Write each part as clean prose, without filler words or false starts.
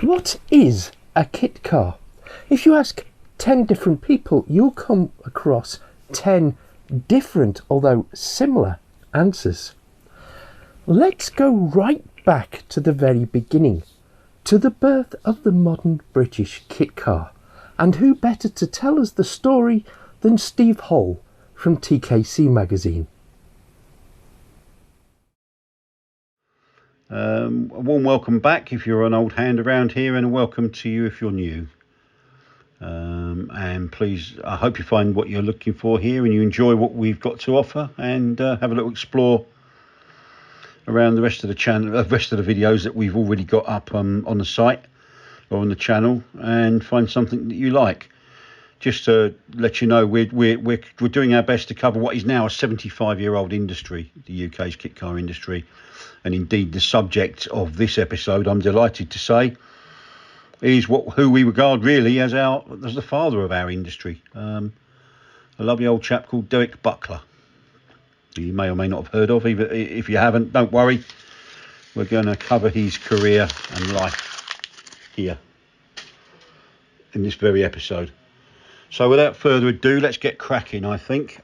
What is a kit car? If you ask 10 different people, you'll come across 10 different, although similar, answers. Let's go right back to the very beginning, to the birth of the modern British kit car. And who better to tell us the story than Steve Hall from TKC magazine? A warm welcome back if you're an old hand around here, and a welcome to you if you're new. And please, I hope you find what you're looking for here and you enjoy what we've got to offer, and have a little explore around the rest of the channel, rest of the videos that we've already got up on the site or on the channel, and find something that you like. Just to let you know, we're doing our best to cover what is now a 75-year-old industry, the UK's kit car industry. And indeed, the subject of this episode, I'm delighted to say, is who we regard really as the father of our industry. A lovely old chap called Derek Buckler. You may or may not have heard of. Even if you haven't, don't worry. We're going to cover his career and life here in this very episode. So without further ado, let's get cracking, I think.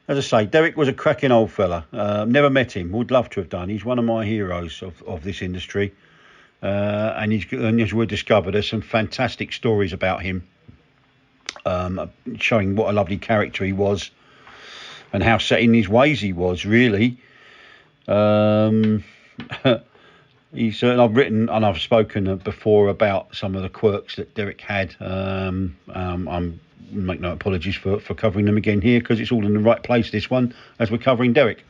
As I say, Derek was a cracking old fella. Never met him, would love to have done. He's one of my heroes of this industry. And as we discovered, there's some fantastic stories about him, showing what a lovely character he was and how set in his ways he was, really. I've written and I've spoken before about some of the quirks that Derek had. I'm make no apologies for covering them again here, because it's all in the right place, this one, as we're covering Derek.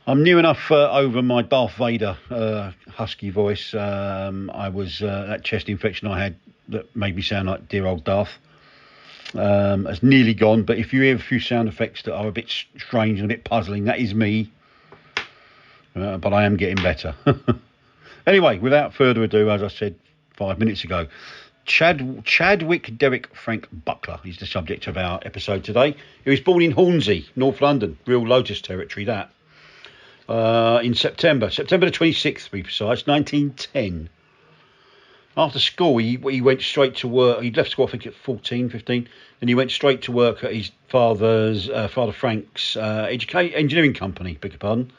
I'm new enough over my Darth Vader husky voice. I was that chest infection I had that made me sound like dear old Darth. Has nearly gone, but if you hear a few sound effects that are a bit strange and a bit puzzling, that is me. But I am getting better. Anyway, without further ado, as I said 5 minutes ago, Chadwick Derek Frank Buckler is the subject of our episode today. He was born in Hornsey, North London, real Lotus territory, that. In September the 26th, to be precise, 1910. After school, he went straight to work. He left school, I think, at 14, 15, and he went straight to work at his Father Frank's engineering company, beg your pardon,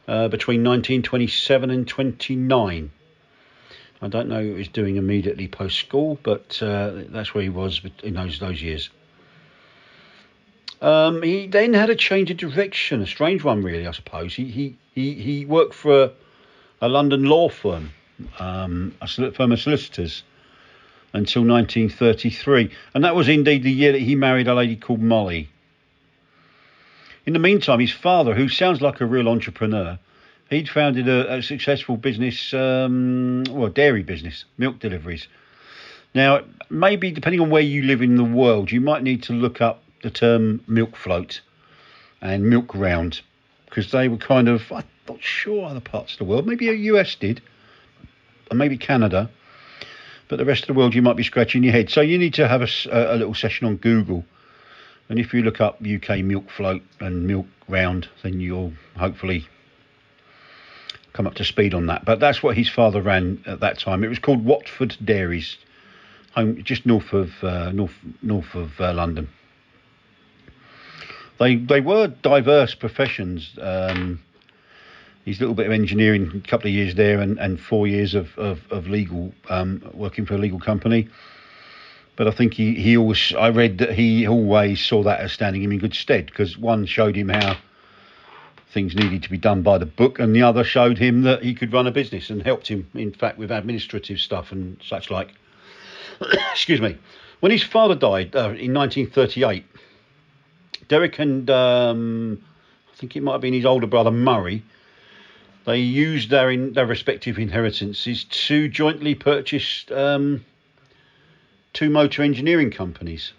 between 1927 and 29. I don't know what he was doing immediately post-school, but that's where he was in those years. He then had a change of direction, a strange one, really, I suppose. He worked for a London law firm, a firm of solicitors, until 1933. And that was indeed the year that he married a lady called Molly. In the meantime, his father, who sounds like a real entrepreneur, he'd founded a successful business, dairy business, milk deliveries. Now, maybe depending on where you live in the world, you might need to look up the term milk float and milk round, because they were kind of, I'm not sure other parts of the world, maybe the US did, and maybe Canada, but the rest of the world you might be scratching your head. So you need to have a little session on Google, and if you look up UK milk float and milk round, then you'll hopefully come up to speed on that. But that's what his father ran at that time. It was called Watford Dairies, just north of London. They were diverse professions. His little bit of engineering, a couple of years there, and 4 years of legal, working for a legal company. But I think I read that he always saw that as standing him in good stead, because one showed him how things needed to be done by the book, and the other showed him that he could run a business, and helped him, in fact, with administrative stuff and such like. Excuse me. When his father died in 1938, Derek and I think it might have been his older brother Murray, they used their respective inheritances to jointly purchase 2 motor engineering companies.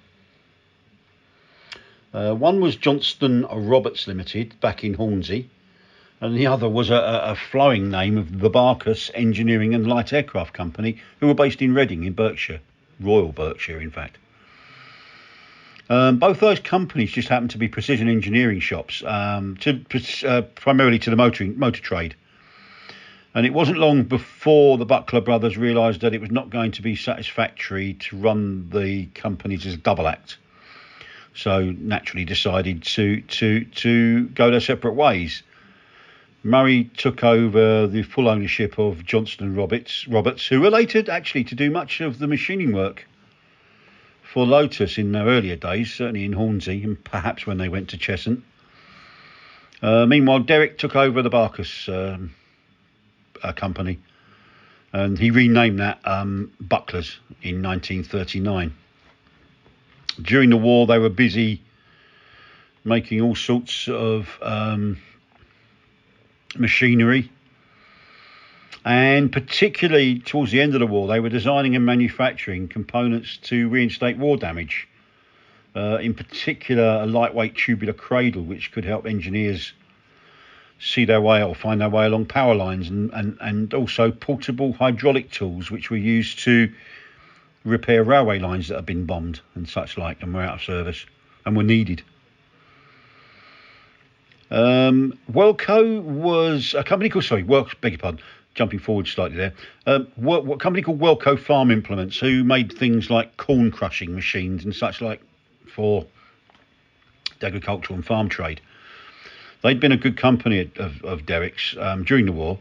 One was Johnston Roberts Limited back in Hornsey, and the other was a flowing name of the Barkus Engineering and Light Aircraft Company, who were based in Reading in Berkshire, Royal Berkshire, in fact. Both those companies just happened to be precision engineering shops, primarily to the motor trade. And it wasn't long before the Buckler brothers realised that it was not going to be satisfactory to run the companies as a double act. So naturally decided to go their separate ways. Murray took over the full ownership of Johnston and Roberts, who were later actually to do much of the machining work for Lotus in their earlier days, certainly in Hornsey and perhaps when they went to Cheshunt. Meanwhile, Derrick took over the Barkus company, and he renamed that Bucklers in 1939. During the war, they were busy making all sorts of machinery, and particularly towards the end of the war, they were designing and manufacturing components to reinstate war damage. In particular, a lightweight tubular cradle, which could help engineers see their way or find their way along power lines, and also portable hydraulic tools, which were used to repair railway lines that had been bombed and such like, and were out of service and were needed. Welco was a company called, beg your pardon, jumping forward slightly there. What company called Welco Farm Implements, who made things like corn crushing machines and such like for the agricultural and farm trade. They'd been a good company of Derrick's during the war,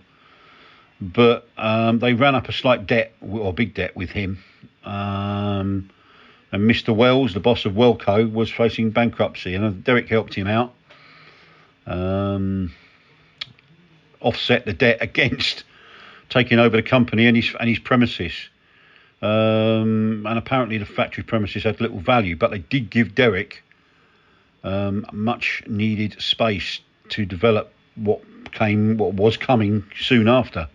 but they ran up a slight debt, or big debt, with him. And Mr. Wells, the boss of Welco, was facing bankruptcy, and Derrick helped him out. Offset the debt against taking over the company and his premises, and apparently the factory premises had little value, but they did give Derrick much needed space to develop what was coming soon after,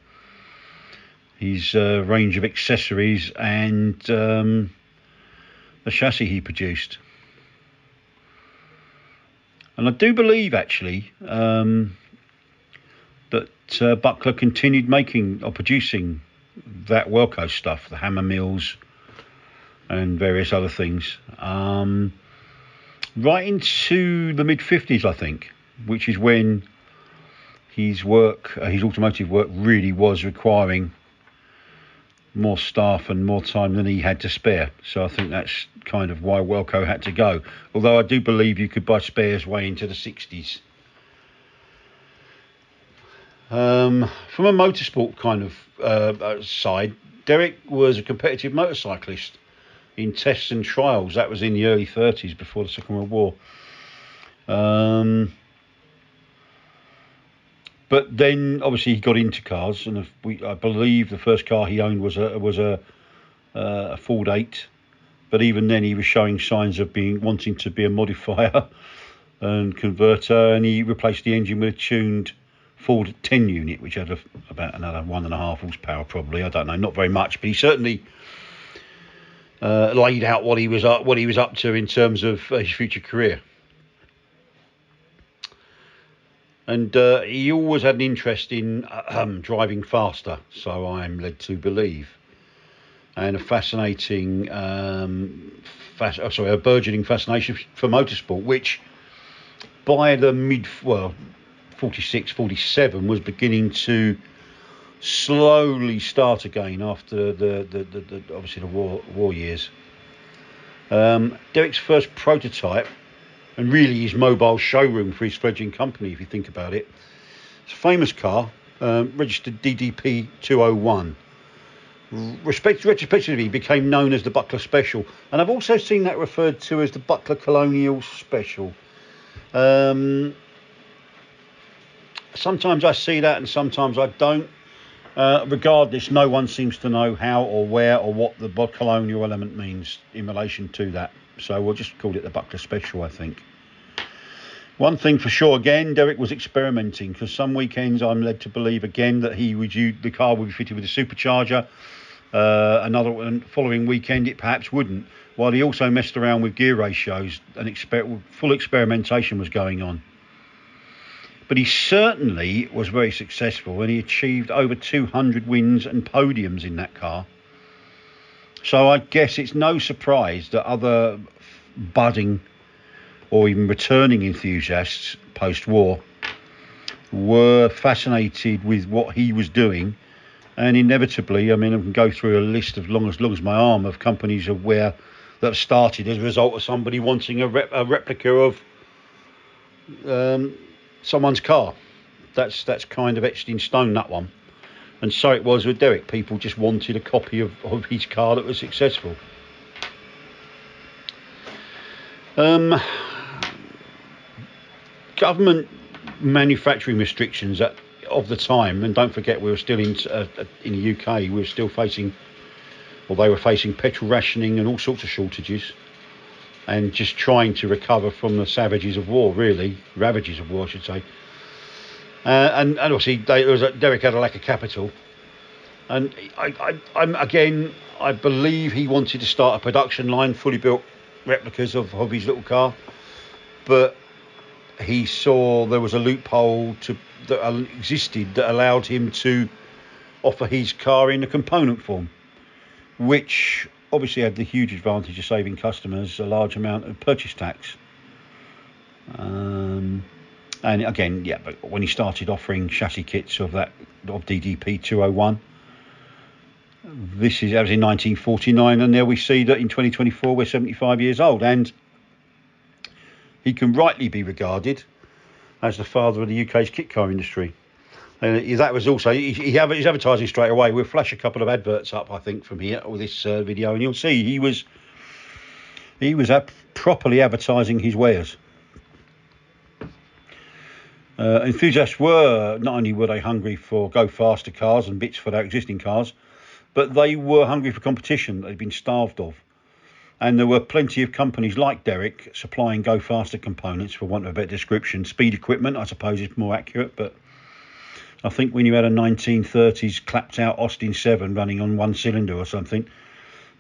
his range of accessories and the chassis he produced. And I do believe, actually, that Buckler continued making or producing that Welco stuff, the hammer mills and various other things, right into the mid-50s, I think, which is when his automotive work really was requiring more staff and more time than he had to spare. So I think that's kind of why Welco had to go. Although I do believe you could buy spares way into the 60s. From a motorsport kind of side, Derrick was a competitive motorcyclist in tests and trials. That was in the early 30s, before the Second World War. But then, obviously, he got into cars, and I believe the first car he owned was a Ford 8. But even then, he was showing signs of wanting to be a modifier and converter, and he replaced the engine with a tuned Ford 10 unit, which had about another 1.5 horsepower, probably. I don't know, not very much, but he certainly laid out what he was up to in terms of his future career. And he always had an interest in driving faster, so I'm led to believe, and a burgeoning fascination for motorsport, which by the 46, 47 was beginning to slowly start again after the obviously the war years. Derrick's first prototype, and really his mobile showroom for his fledgling company, if you think about it, it's a famous car, registered DDP 201. Retrospectively became known as the Buckler Special, and I've also seen that referred to as the Buckler Colonial Special. Sometimes I see that and sometimes I don't. Regardless, no one seems to know how or where or what the colonial element means in relation to that, so we'll just call it the Buckler Special, I think. One thing for sure, again, Derrick was experimenting, because some weekends I'm led to believe again that the car would be fitted with a supercharger. Another following weekend it perhaps wouldn't, while he also messed around with gear ratios, and full experimentation was going on. But he certainly was very successful, and he achieved over 200 wins and podiums in that car. So I guess it's no surprise that other budding or even returning enthusiasts post-war were fascinated with what he was doing, and inevitably, I mean, I can go through a list of long as my arm of companies that have started as a result of somebody wanting a replica of someone's car. That's kind of etched in stone, that one. And so it was with Derek. People just wanted a copy of his car that was successful. Government manufacturing restrictions of the time, and don't forget we were still in the UK, we were still facing, or they were facing petrol rationing and all sorts of shortages, and just trying to recover from the ravages of war, I should say. And obviously Derek had a lack of capital, and I believe he wanted to start a production line, fully built replicas of his little car, but he saw there was a loophole that existed that allowed him to offer his car in a component form, which obviously had the huge advantage of saving customers a large amount of purchase tax. And again, but when he started offering chassis kits of DDP 201, that was in 1949, and there we see that in 2024 we're 75 years old, and he can rightly be regarded as the father of the UK's kit car industry. And that was also, he's advertising straight away. We'll flash a couple of adverts up, I think, from here or this video, and you'll see he was properly advertising his wares. Enthusiasts were, not only were they hungry for go faster cars and bits for their existing cars, but they were hungry for competition that they'd been starved of. And there were plenty of companies like Derek supplying go faster components, for want of a better description. Speed equipment, I suppose, is more accurate, but I think when you had a 1930s clapped out Austin 7 running on one cylinder or something,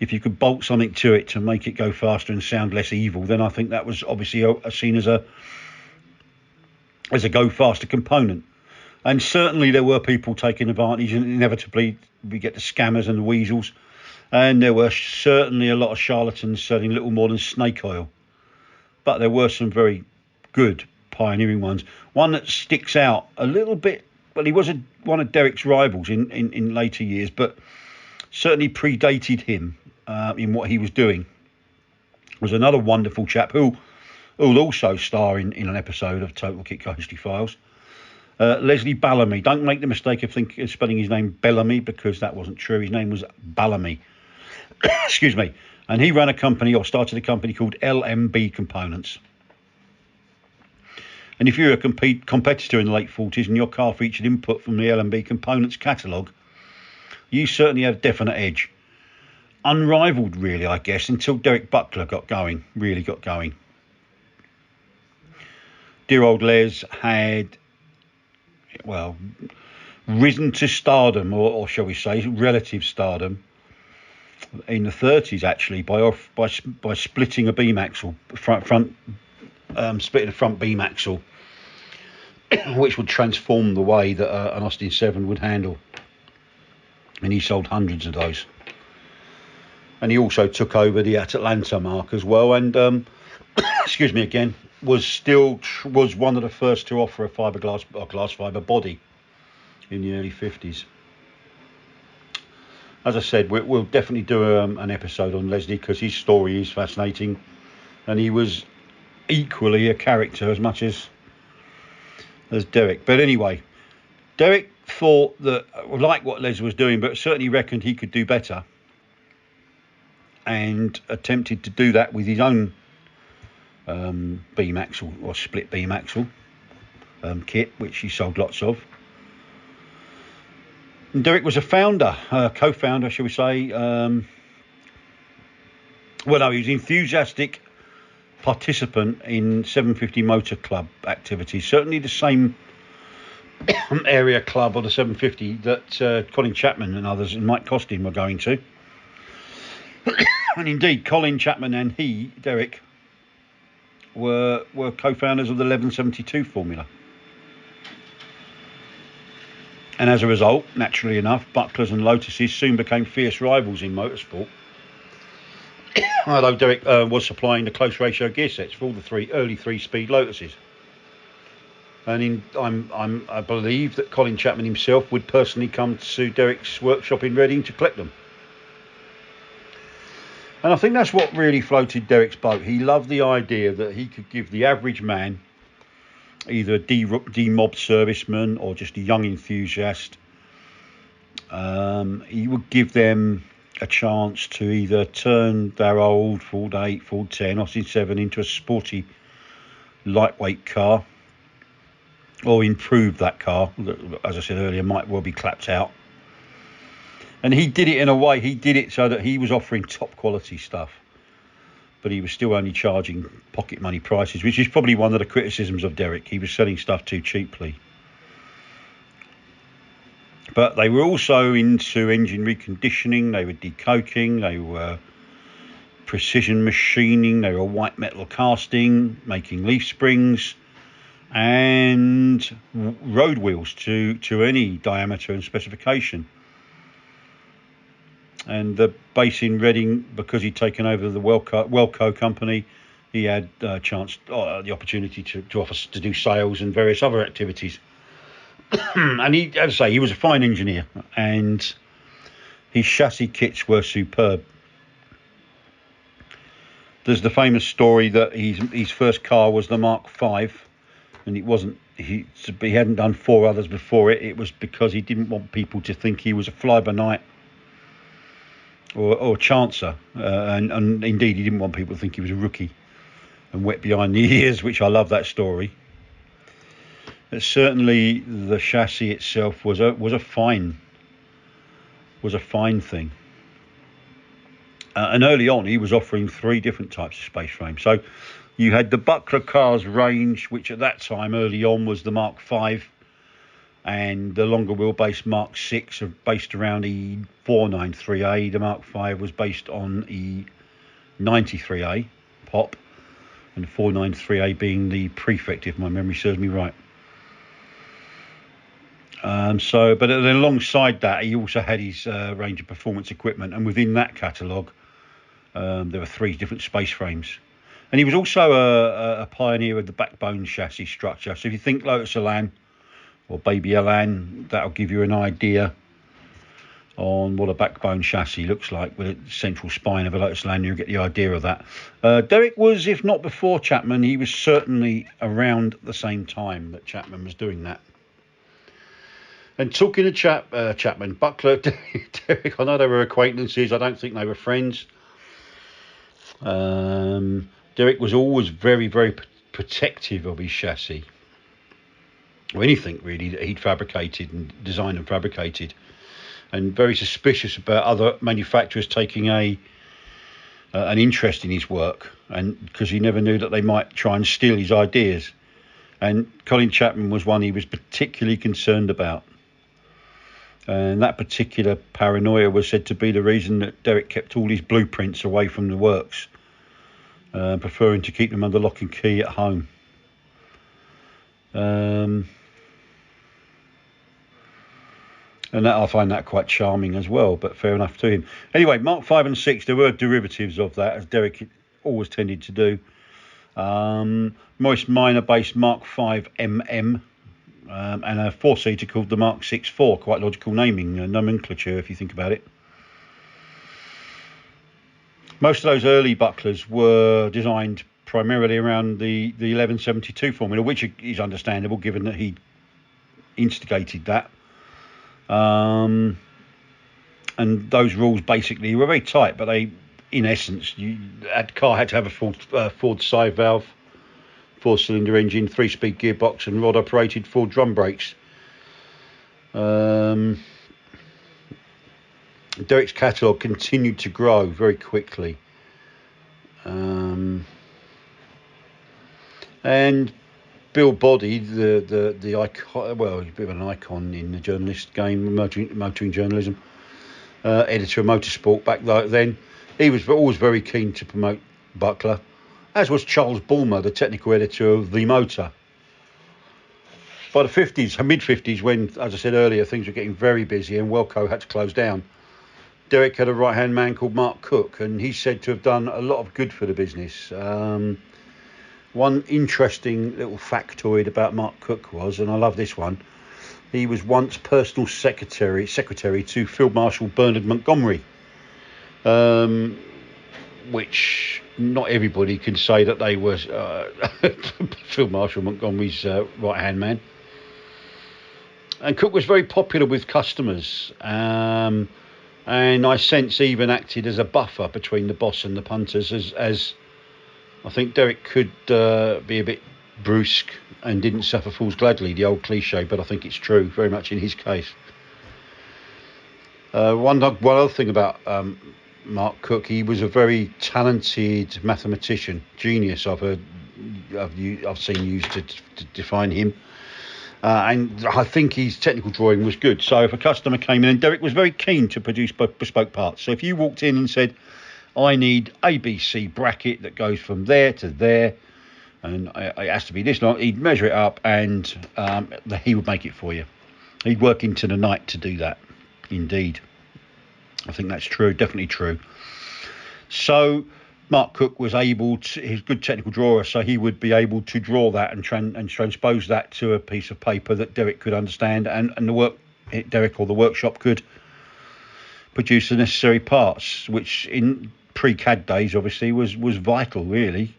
if you could bolt something to it to make it go faster and sound less evil, then I think that was obviously seen as a go faster component. And certainly there were people taking advantage, and inevitably we get the scammers and the weasels, and there were certainly a lot of charlatans selling little more than snake oil. But there were some very good pioneering ones. One that sticks out a little bit, well, he was one of Derek's rivals in later years, but certainly predated him in what he was doing, was another wonderful chap who'll also star in an episode of Total Kit Car History Files. Leslie Bellamy. Don't make the mistake of spelling his name Bellamy, because that wasn't true. His name was Bellamy. Excuse me. And he ran started a company called LMB Components. And if you're a competitor in the late 40s and your car featured input from the LMB Components catalogue, you certainly had a definite edge. Unrivaled, really, I guess, until Derek Buckler really got going. Dear old Les had, well, risen to stardom, or shall we say relative stardom, in the 30s actually, by splitting a beam axle, splitting a front beam axle, which would transform the way that an Austin 7 would handle. And he sold hundreds of those. And he also took over the Atlanta mark as well, and excuse me again, was one of the first to offer a glass fibre body in the early 50s. As I said, we'll definitely do an episode on Leslie, because his story is fascinating, and he was equally a character as much as Derek. But anyway, Derek thought that, like what Les was doing, but certainly reckoned he could do better, and attempted to do that with his own beam axle, or split beam axle kit, which he sold lots of. And Derek was a co-founder, shall we say. He was an enthusiastic participant in 750 Motor Club activities, certainly the same area club of the 750 that Colin Chapman and others and Mike Costin were going to. And indeed, Colin Chapman and Derek, were co-founders of the 1172 formula. And as a result, naturally enough, Bucklers and Lotuses soon became fierce rivals in motorsport. Although Derek was supplying the close ratio gear sets for all the early three-speed Lotuses. And I believe that Colin Chapman himself would personally come to Derek's workshop in Reading to collect them. And I think that's what really floated Derek's boat. He loved the idea that he could give the average man, either a demobbed serviceman or just a young enthusiast, he would give them a chance to either turn their old Ford 8, Ford 10, Austin 7 into a sporty, lightweight car, or improve that car that, as I said earlier, might well be clapped out. And he did it in a way, he did it so that he was offering top quality stuff, but he was still only charging pocket money prices, which is probably one of the criticisms of Derek. He was selling stuff too cheaply. But they were also into engine reconditioning, they were decoking, they were precision machining, they were white metal casting, making leaf springs, and road wheels to any diameter and specification. And the base in Reading, because he'd taken over the Welco company, he had the opportunity to offer to do sales and various other activities. And he, as I say, he was a fine engineer, and his chassis kits were superb. There's the famous story that his first car was the Mark V, and it wasn't. He hadn't done 4 others before it. It was because he didn't want people to think he was a fly-by-night or chancer, and indeed he didn't want people to think he was a rookie and wet behind the ears, which I love that story. But certainly the chassis itself was a fine thing. And early on he was offering 3 different types of space frames. So you had the Buckler cars range, which at that time early on was the Mark V, and the longer wheelbase Mark VI are based around the 493A. The Mark V was based on the 93A pop, and the 493A being the prefect, if my memory serves me right. But alongside that, he also had his range of performance equipment, and within that catalogue, there were 3 different space frames. And he was also a pioneer of the backbone chassis structure. So if you think Lotus Elan or Baby Elan, that'll give you an idea on what a backbone chassis looks like with a central spine of a Lotus Elan. You'll get the idea of that. Derek was, if not before Chapman, he was certainly around the same time that Chapman was doing that. And talking to Chapman, Buckler, Derek, I know they were acquaintances. I don't think they were friends. Derek was always very, very protective of his chassis, or anything really that he'd fabricated and designed and fabricated, and very suspicious about other manufacturers taking an interest in his work, and because he never knew that they might try and steal his ideas. And Colin Chapman was one he was particularly concerned about. And that particular paranoia was said to be the reason that Derek kept all his blueprints away from the works, preferring to keep them under lock and key at home. And that, I find that quite charming as well, but fair enough to him. Anyway, Mark 5 and 6, there were derivatives of that, as Derek always tended to do. Moist Minor based Mark 5 MM, and a 4-seater called the Mark 6-4, quite logical naming, nomenclature if you think about it. Most of those early bucklers were designed primarily around the 1172 formula, which is understandable given that he instigated that. And those rules basically were very tight, but they, in essence, car had to have a Ford side valve, 4-cylinder engine, 3-speed gearbox, and rod-operated Ford drum brakes. Derek's catalogue continued to grow very quickly, and Bill Boddy, the icon, well, he's a bit of an icon in the journalist game, motoring journalism, editor of Motorsport back then. He was always very keen to promote Buckler, as was Charles Bulmer, the technical editor of The Motor. By the mid-50s, when, as I said earlier, things were getting very busy and Welco had to close down, Derek had a right-hand man called Mark Cook, and he's said to have done a lot of good for the business. One interesting little factoid about Mark Cook was, and I love this one, he was once personal secretary to Field Marshal Bernard Montgomery, which not everybody can say that they were Field Marshal Montgomery's right-hand man. And Cook was very popular with customers, and I sense even acted as a buffer between the boss and the punters, as I think Derek could be a bit brusque and didn't suffer fools gladly, the old cliche, but I think it's true very much in his case. One other thing about Mark Cook, he was a very talented mathematician, genius. I've seen used to define him. And I think his technical drawing was good. So if a customer came in, and Derek was very keen to produce bespoke parts. So if you walked in and said, I need ABC bracket that goes from there to there, and it has to be this long, he'd measure it up, and he would make it for you. He'd work into the night to do that. Indeed. I think that's true, definitely true. So Mark Cook was able to, he's a good technical drawer, so he would be able to draw that and transpose that to a piece of paper that Derek could understand, and Derek or the workshop could produce the necessary parts, which in pre-CAD days obviously was vital, really,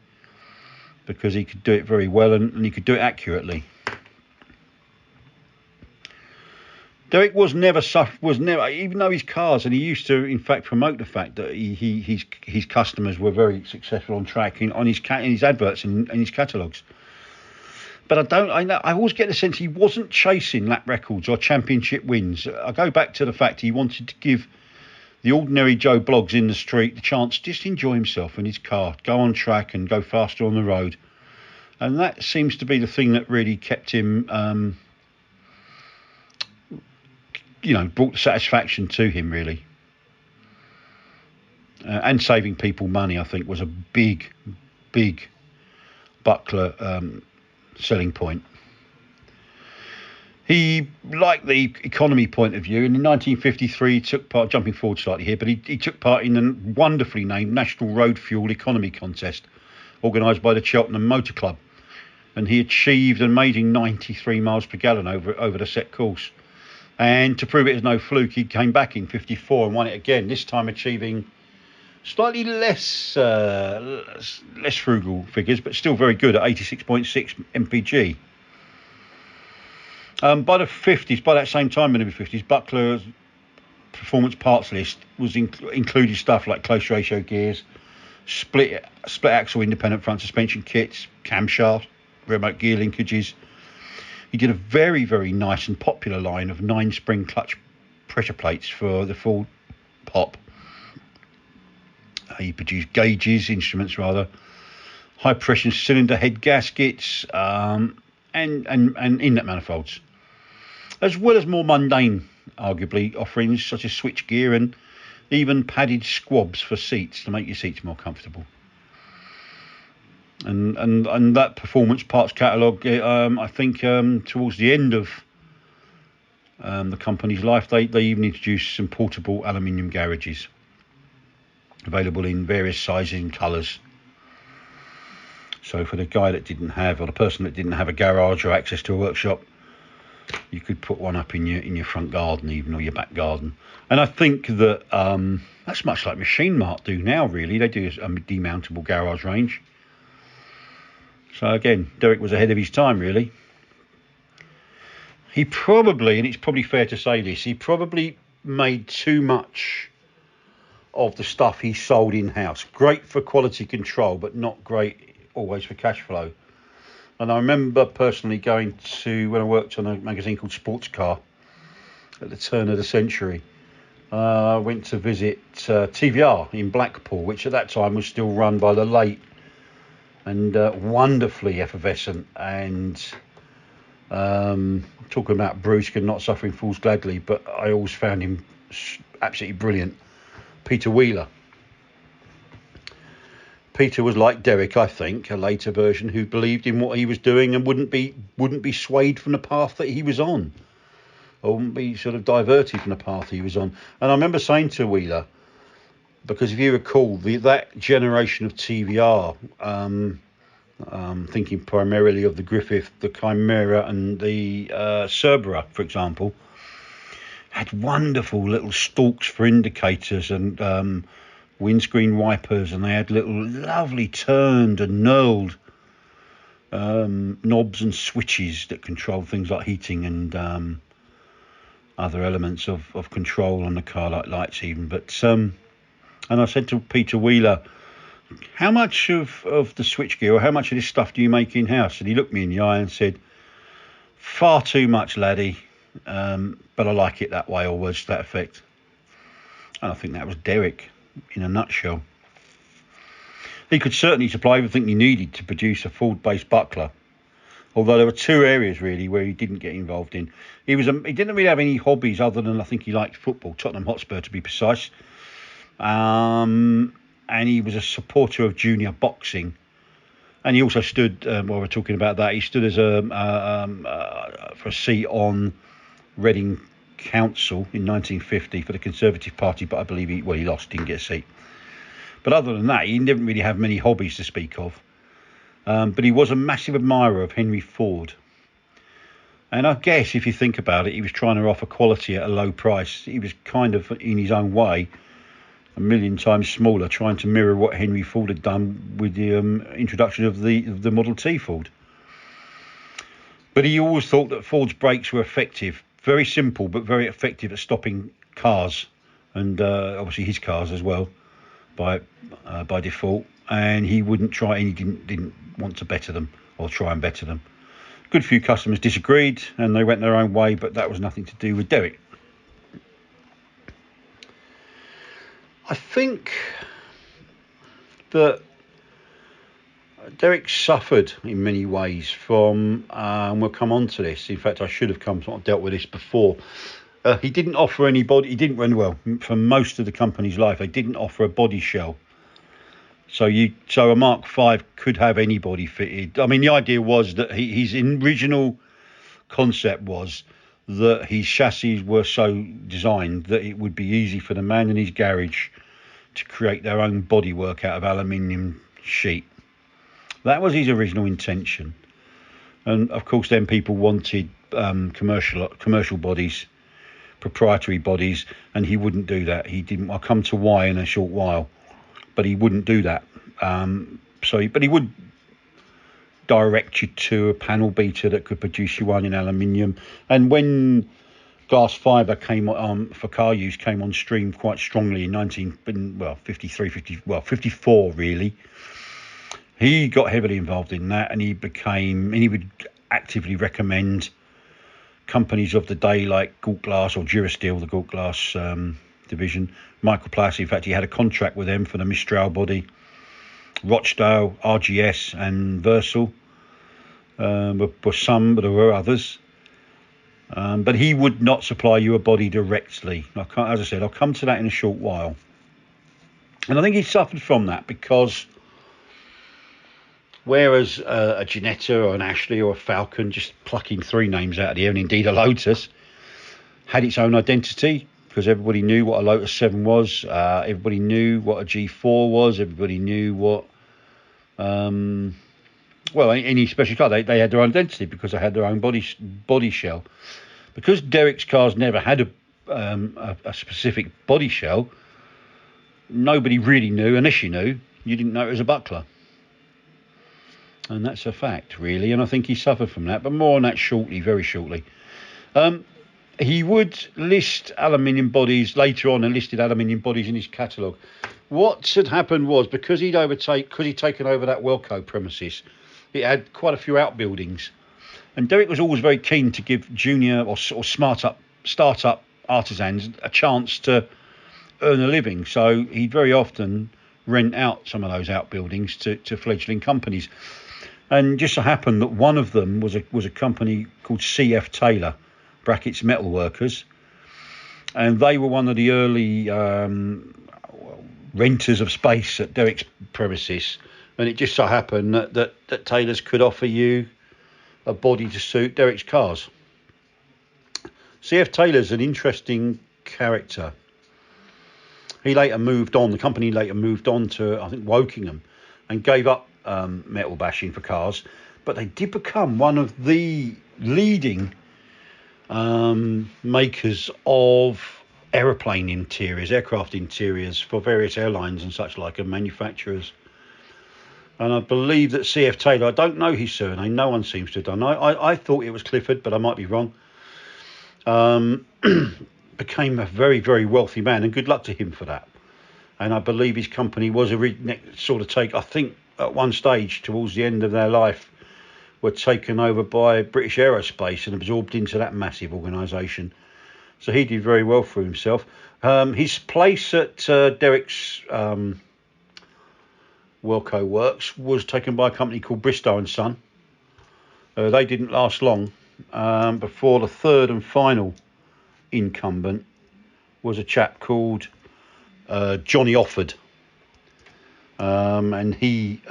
because he could do it very well and he could do it accurately. Derek was never, even though his cars, and he used to, in fact, promote the fact that his customers were very successful on track in his adverts and his catalogues. But I always get the sense he wasn't chasing lap records or championship wins. I go back to the fact he wanted to give the ordinary Joe Bloggs in the street the chance to just enjoy himself in his car, go on track and go faster on the road. And that seems to be the thing that really kept him, brought satisfaction to him, really. And saving people money, I think, was a big Buckler selling point. He liked the economy point of view, and in 1953 he took part, jumping forward slightly here, but he took part in the wonderfully named National Road Fuel Economy Contest, organised by the Cheltenham Motor Club, and he achieved and made in 93 miles per gallon over the set course. And to prove it was no fluke, he came back in 54 and won it again, this time achieving slightly less frugal figures, but still very good at 86.6 mpg. By the 50s, by that same time in the 50s, Buckler's performance parts list was included stuff like close ratio gears, split axle independent front suspension kits, camshaft, remote gear linkages. He did a very, very nice and popular line of 9-spring clutch pressure plates for the full pop. He produced instruments, high pressure cylinder head gaskets, and inlet manifolds, as well as more mundane, arguably, offerings such as switch gear and even padded squabs for seats to make your seats more comfortable. And that performance parts catalogue, I think towards the end of the company's life, they even introduced some portable aluminium garages available in various sizes and colours. So for the guy that didn't have, or the person that didn't have a garage or access to a workshop, you could put one up in your front garden even, or your back garden. And I think that that's much like Machine Mart do now, really. They do a demountable garage range. So again, Derek was ahead of his time, really. He probably, and it's probably fair to say this, he probably made too much of the stuff he sold in-house. Great for quality control, but not great always for cash flow. And I remember personally going to, when I worked on a magazine called Sports Car at the turn of the century, I went to visit TVR in Blackpool, which at that time was still run by the late and wonderfully effervescent and talking about brusque and not suffering fools gladly, but I always found him absolutely brilliant, Peter Wheeler. Peter was like Derek, I think, a later version who believed in what he was doing and wouldn't be swayed from the path that he was on, or wouldn't be sort of diverted from the path he was on. And I remember saying to Wheeler, because if you recall, that generation of TVR thinking primarily of the Griffith, the Chimera, and the Cerbera, for example, had wonderful little stalks for indicators and windscreen wipers, and they had little lovely turned and knurled knobs and switches that control things like heating and other elements of control on the car, like lights even. But and I said to Peter Wheeler, how much of the switchgear or how much of this stuff do you make in-house? And he looked me in the eye and said, far too much, laddie, but I like it that way, or words to that effect. And I think that was Derek in a nutshell. He could certainly supply everything he needed to produce a Ford-based buckler, although there were two areas really where he didn't get involved in. He didn't really have any hobbies other than, I think, he liked football, Tottenham Hotspur to be precise. And he was a supporter of junior boxing. And he also stood, while we're talking about that, he stood as for a seat on Reading Council in 1950 for the Conservative Party, but I believe he lost, didn't get a seat. But other than that, he didn't really have many hobbies to speak of. But he was a massive admirer of Henry Ford. And I guess if you think about it, he was trying to offer quality at a low price. He was kind of, in his own way, a million times smaller, trying to mirror what Henry Ford had done with the introduction of the Model T Ford. But he always thought that Ford's brakes were effective, very simple but very effective at stopping cars, and obviously his cars as well, by default. And he wouldn't try, and he didn't want to better them or try and better them. Good few customers disagreed, and they went their own way, but that was nothing to do with Derek. I think that Derek suffered in many ways from, and we'll come on to this. In fact, I should have dealt with this before. He didn't offer anybody. He didn't run well for most of the company's life. They didn't offer a body shell, so a Mark V could have anybody fitted. I mean, the idea was that his original concept was that his chassis were so designed that it would be easy for the man in his garage to create their own bodywork out of aluminium sheet. That was his original intention. And of course then people wanted commercial bodies, proprietary bodies, and he wouldn't do that. He didn't. I'll come to why in a short while, but he wouldn't do that. But he would direct you to a panel beater that could produce you one in aluminium. And when glass fibre came on for car use, came on stream quite strongly in 54 really. He got heavily involved in that, and he would actively recommend companies of the day like Galt Glass or Durasteel, the Galt Glass division, Michael Plassi. In fact, he had a contract with them for the Mistral body, Rochdale, RGS and Versal. Were some, but there were others. But he would not supply you a body directly. As I said, I'll come to that in a short while. And I think he suffered from that because whereas a Ginetta or an Ashley or a Falcon, just plucking three names out of the air, and indeed a Lotus, had its own identity because everybody knew what a Lotus 7 was. Everybody knew what a G4 was. Everybody knew what... any special car, they had their own identity because they had their own body shell. Because Derek's cars never had a specific body shell, nobody really knew, unless you knew, you didn't know it was a buckler. And that's a fact, really, and I think he suffered from that, but more on that shortly, very shortly. He would list aluminium bodies later on, and listed aluminium bodies in his catalogue. What had happened was, because he'd taken over that Welco premises, it had quite a few outbuildings, and Derek was always very keen to give junior or start-up artisans a chance to earn a living. So he'd very often rent out some of those outbuildings to fledgling companies. And just so happened that one of them was a company called CF Taylor, brackets Metalworkers, and they were one of the early renters of space at Derek's premises. And it just so happened that Taylor's could offer you a body to suit Derek's cars. CF Taylor's an interesting character. He later moved on. The company later moved on to, I think, Wokingham, and gave up metal bashing for cars, but they did become one of the leading makers of aeroplane interiors, aircraft interiors for various airlines and such like, and manufacturers. And I believe that C.F. Taylor, I don't know his surname, no one seems to have done. I thought it was Clifford, but I might be wrong. Became a very, very wealthy man, and good luck to him for that. And I believe his company was I think at one stage towards the end of their life, were taken over by British Aerospace and absorbed into that massive organisation. So he did very well for himself. His place at Derek's Wilco Works was taken by a company called Bristow and Son. They didn't last long before the third and final incumbent was a chap called Johnny Offord. And he,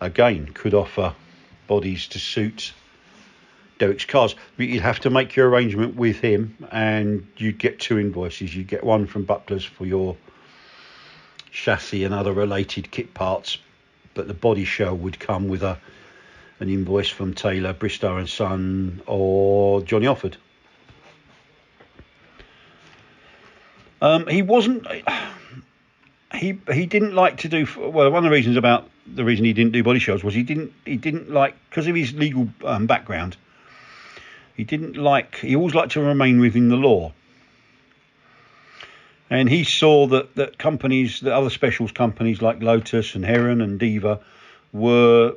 again, could offer bodies to suit Derek's cars. But you'd have to make your arrangement with him, and you'd get two invoices. You'd get one from Bucklers for your chassis and other related kit parts, but the body shell would come with an invoice from Taylor, Bristow and Son, or Johnny Offord. He wasn't. He didn't like to do. Well, one of the reasons about the reason he didn't do body shells was he didn't like, because of his legal background. He always liked to remain within the law. And he saw that companies, that other specials companies like Lotus and Heron and Diva were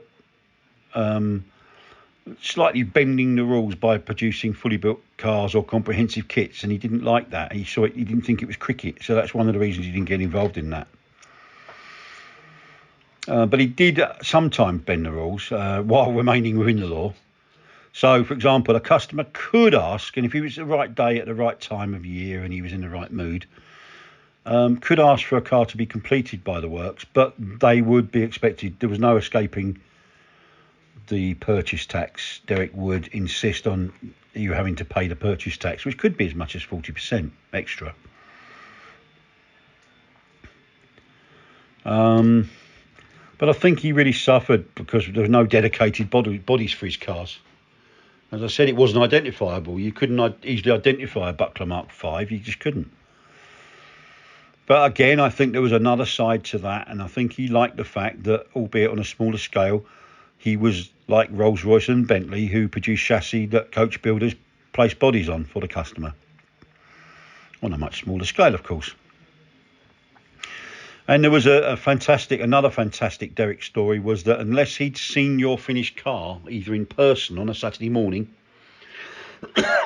slightly bending the rules by producing fully built cars or comprehensive kits, and he didn't like that. He didn't think it was cricket, so that's one of the reasons he didn't get involved in that. But he did sometimes bend the rules while remaining within the law. So, for example, a customer could ask, and if it was the right day at the right time of year and he was in the right mood, could ask for a car to be completed by the works, but they would be expected. There was no escaping the purchase tax. Derek would insist on you having to pay the purchase tax, which could be as much as 40% extra. But I think he really suffered because there was no dedicated bodies for his cars. As I said, it wasn't identifiable. You couldn't easily identify a Buckler Mark V. You just couldn't. But again, I think there was another side to that, and I think he liked the fact that, albeit on a smaller scale, he was like Rolls-Royce and Bentley, who produced chassis that coach builders place bodies on for the customer. On a much smaller scale, of course. And there was another fantastic Derek story was that unless he'd seen your finished car, either in person on a Saturday morning,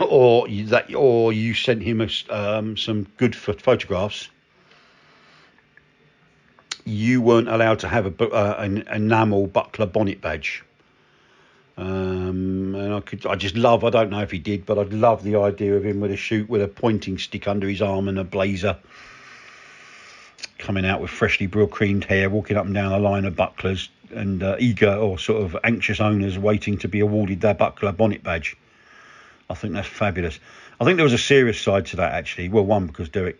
or you sent him some good photographs, you weren't allowed to have an enamel buckler bonnet badge. And I don't know if he did, but I'd love the idea of him with a pointing stick under his arm and a blazer, coming out with freshly creamed hair, walking up and down a line of bucklers, and eager or sort of anxious owners waiting to be awarded their buckler bonnet badge. I think that's fabulous. I think there was a serious side to that, actually. Well, one, because Derek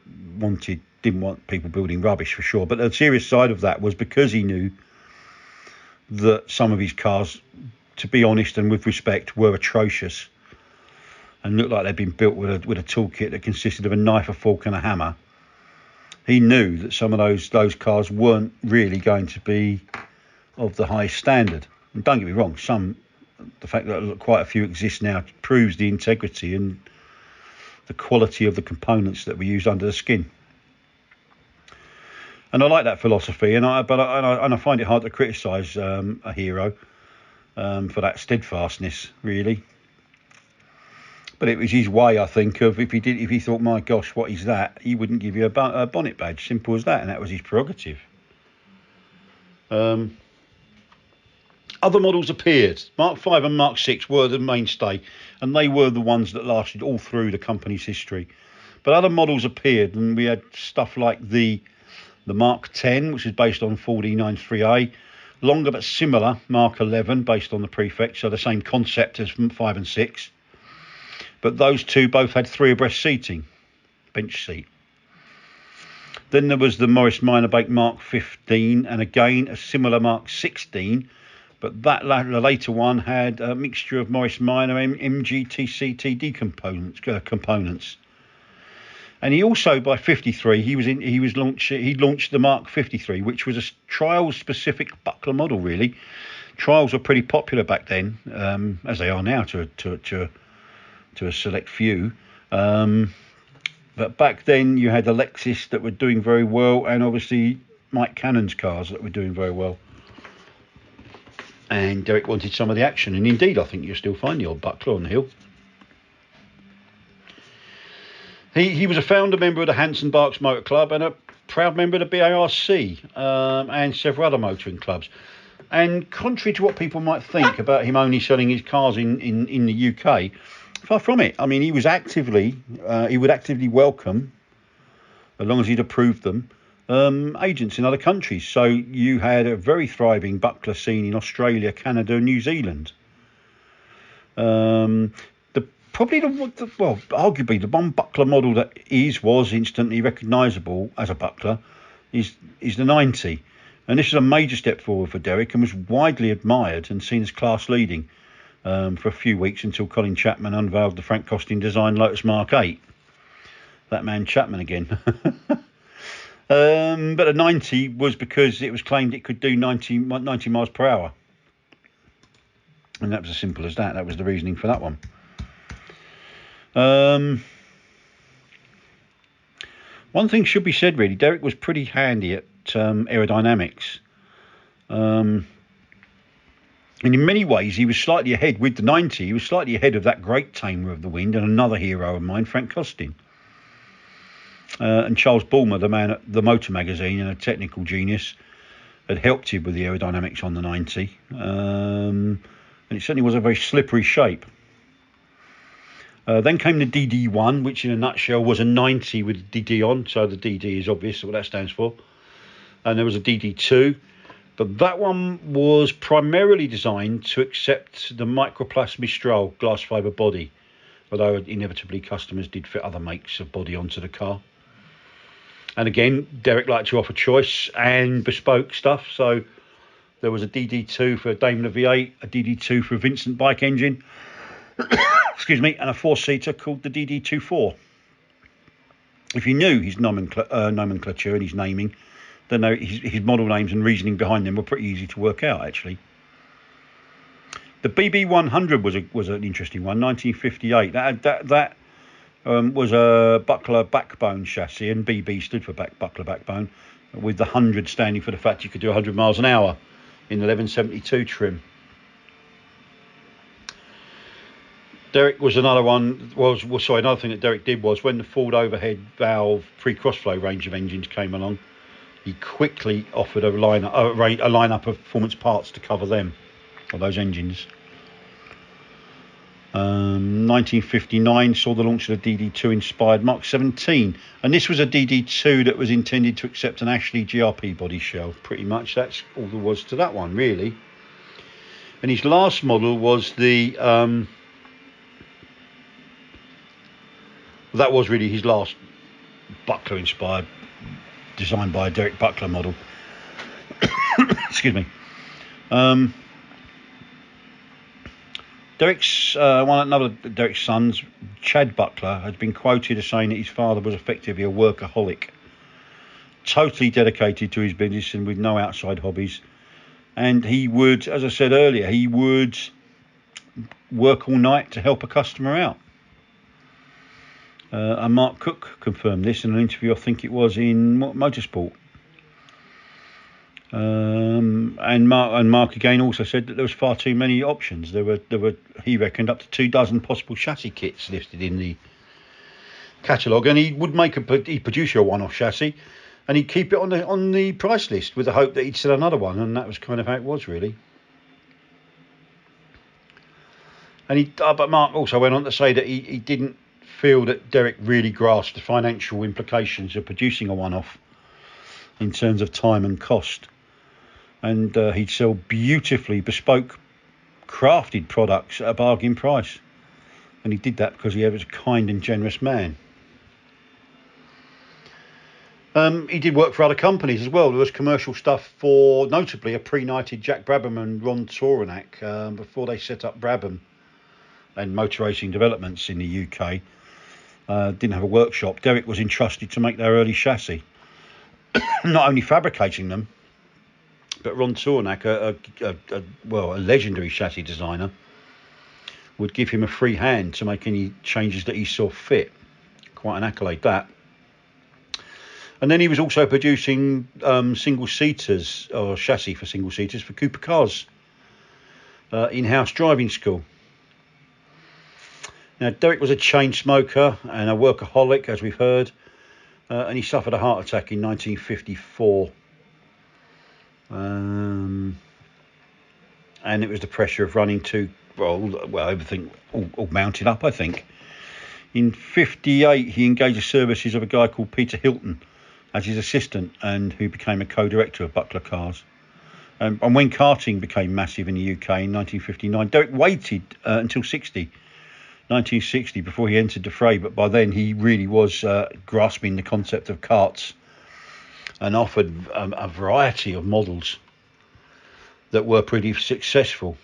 didn't want people building rubbish, for sure, but the serious side of that was because he knew that some of his cars, to be honest and with respect, were atrocious and looked like they'd been built with a toolkit that consisted of a knife, a fork and a hammer. He knew that some of those cars weren't really going to be of the highest standard. And don't get me wrong, the fact that quite a few exist now proves the integrity and the quality of the components that we use under the skin. And I like that philosophy, and I find it hard to criticise a hero for that steadfastness, really. But it was his way, I think, of if he thought, my gosh, what is that? He wouldn't give you a bonnet badge, simple as that, and that was his prerogative. Other models appeared. Mark V and Mark VI were the mainstay, and they were the ones that lasted all through the company's history. But other models appeared, and we had stuff like the Mark X, which is based on 4D93A, longer but similar Mark XI, based on the Prefect, so the same concept as 5 and 6. But those two both had 3 abreast seating, bench seat. Then there was the Morris Minor Bake Mark 15, and again a similar Mark 16, but the later one had a mixture of Morris Minor and MGTCTD components. And he also, by 53, he launched the Mark 53, which was a trial-specific buckler model. Really, trials were pretty popular back then, as they are now to a select few. But back then, you had the Lexus that were doing very well, and obviously Mike Cannon's cars that were doing very well. And Derek wanted some of the action, and indeed, I think you'll still find the old buckler on the hill. He was a founder member of the Hanson Barks Motor Club and a proud member of the BARC and several other motoring clubs. And contrary to what people might think about him only selling his cars in the UK, far from it. I mean, he would actively welcome, as long as he'd approved them, agents in other countries. So you had a very thriving buckler scene in Australia, Canada, and New Zealand. Arguably the one buckler model that was instantly recognisable as a buckler is the 90, and this is a major step forward for Derek and was widely admired and seen as class leading for a few weeks until Colin Chapman unveiled the Frank Costin designed Lotus Mark 8. That man Chapman again. But the 90 was because it was claimed it could do 90 miles per hour, and that was as simple as that. That was the reasoning for that one. One thing should be said, really. Derek was pretty handy at aerodynamics, and in many ways he was slightly ahead with the 90. He was slightly ahead of that great tamer of the wind and another hero of mine, Frank Costin. And Charles Bulmer, the man at the Motor Magazine and a technical genius, had helped him with the aerodynamics on the 90, and it certainly was a very slippery shape. Then came the DD1, which in a nutshell was a 90 with DD on, so the DD is obvious what that stands for. And there was a DD2, but that one was primarily designed to accept the Microplast Mistral glass fibre body, although inevitably customers did fit other makes of body onto the car. And again, Derek liked to offer choice and bespoke stuff, so there was a DD2 for a Daimler V8, a DD2 for a Vincent bike engine, excuse me, and a four-seater called the DD24. If you knew his nomenclature and his naming, then his model names and reasoning behind them were pretty easy to work out, actually. The BB100 was an interesting one, 1958. That was a buckler backbone chassis, and BB stood for buckler backbone, with the 100 standing for the fact you could do 100 miles an hour in 1172 trim. Derek was another one. Another thing that Derek did was when the Ford overhead valve pre-crossflow range of engines came along, he quickly offered a lineup of performance parts to cover them, or those engines. 1959 saw the launch of the DD2 inspired Mark 17, and this was a DD2 that was intended to accept an Ashley GRP body shell. Pretty much that's all there was to that one, really. And his last model was the that was really his last buckler inspired, designed by a Derek Buckler model. Excuse me. Another Derek's sons, Chad Buckler, has been quoted as saying that his father was effectively a workaholic, totally dedicated to his business and with no outside hobbies. And he would, as I said earlier, he would work all night to help a customer out. And Mark Cook confirmed this in an interview, I think it was in Motorsport. And Mark again also said that there was far too many options. There were he reckoned up to 24 possible chassis kits listed in the catalogue, and he'd produce you a one-off chassis, and he'd keep it on the price list with the hope that he'd sell another one, and that was kind of how it was, really. And but Mark also went on to say that he didn't feel that Derek really grasped the financial implications of producing a one-off in terms of time and cost. And he'd sell beautifully bespoke, crafted products at a bargain price. And he did that because he was a kind and generous man. He did work for other companies as well. There was commercial stuff for, notably, a pre-knighted Jack Brabham and Ron Toronac before they set up Brabham and Motor Racing Developments in the UK. Didn't have a workshop. Derek was entrusted to make their early chassis. Not only fabricating them, but Ron Toronac, a legendary chassis designer, would give him a free hand to make any changes that he saw fit. Quite an accolade, that. And then he was also producing single-seaters, or chassis for single-seaters for Cooper Cars, in-house driving school. Now, Derek was a chain smoker and a workaholic, as we've heard, and he suffered a heart attack in 1954. And it was the pressure of running everything all mounted up, I think. In 1958, he engaged the services of a guy called Peter Hilton as his assistant, and who became a co-director of Buckler Cars. And when karting became massive in the UK in 1959, Derek waited until 1960, before he entered the fray. But by then he really was grasping the concept of karts, and offered a variety of models that were pretty successful.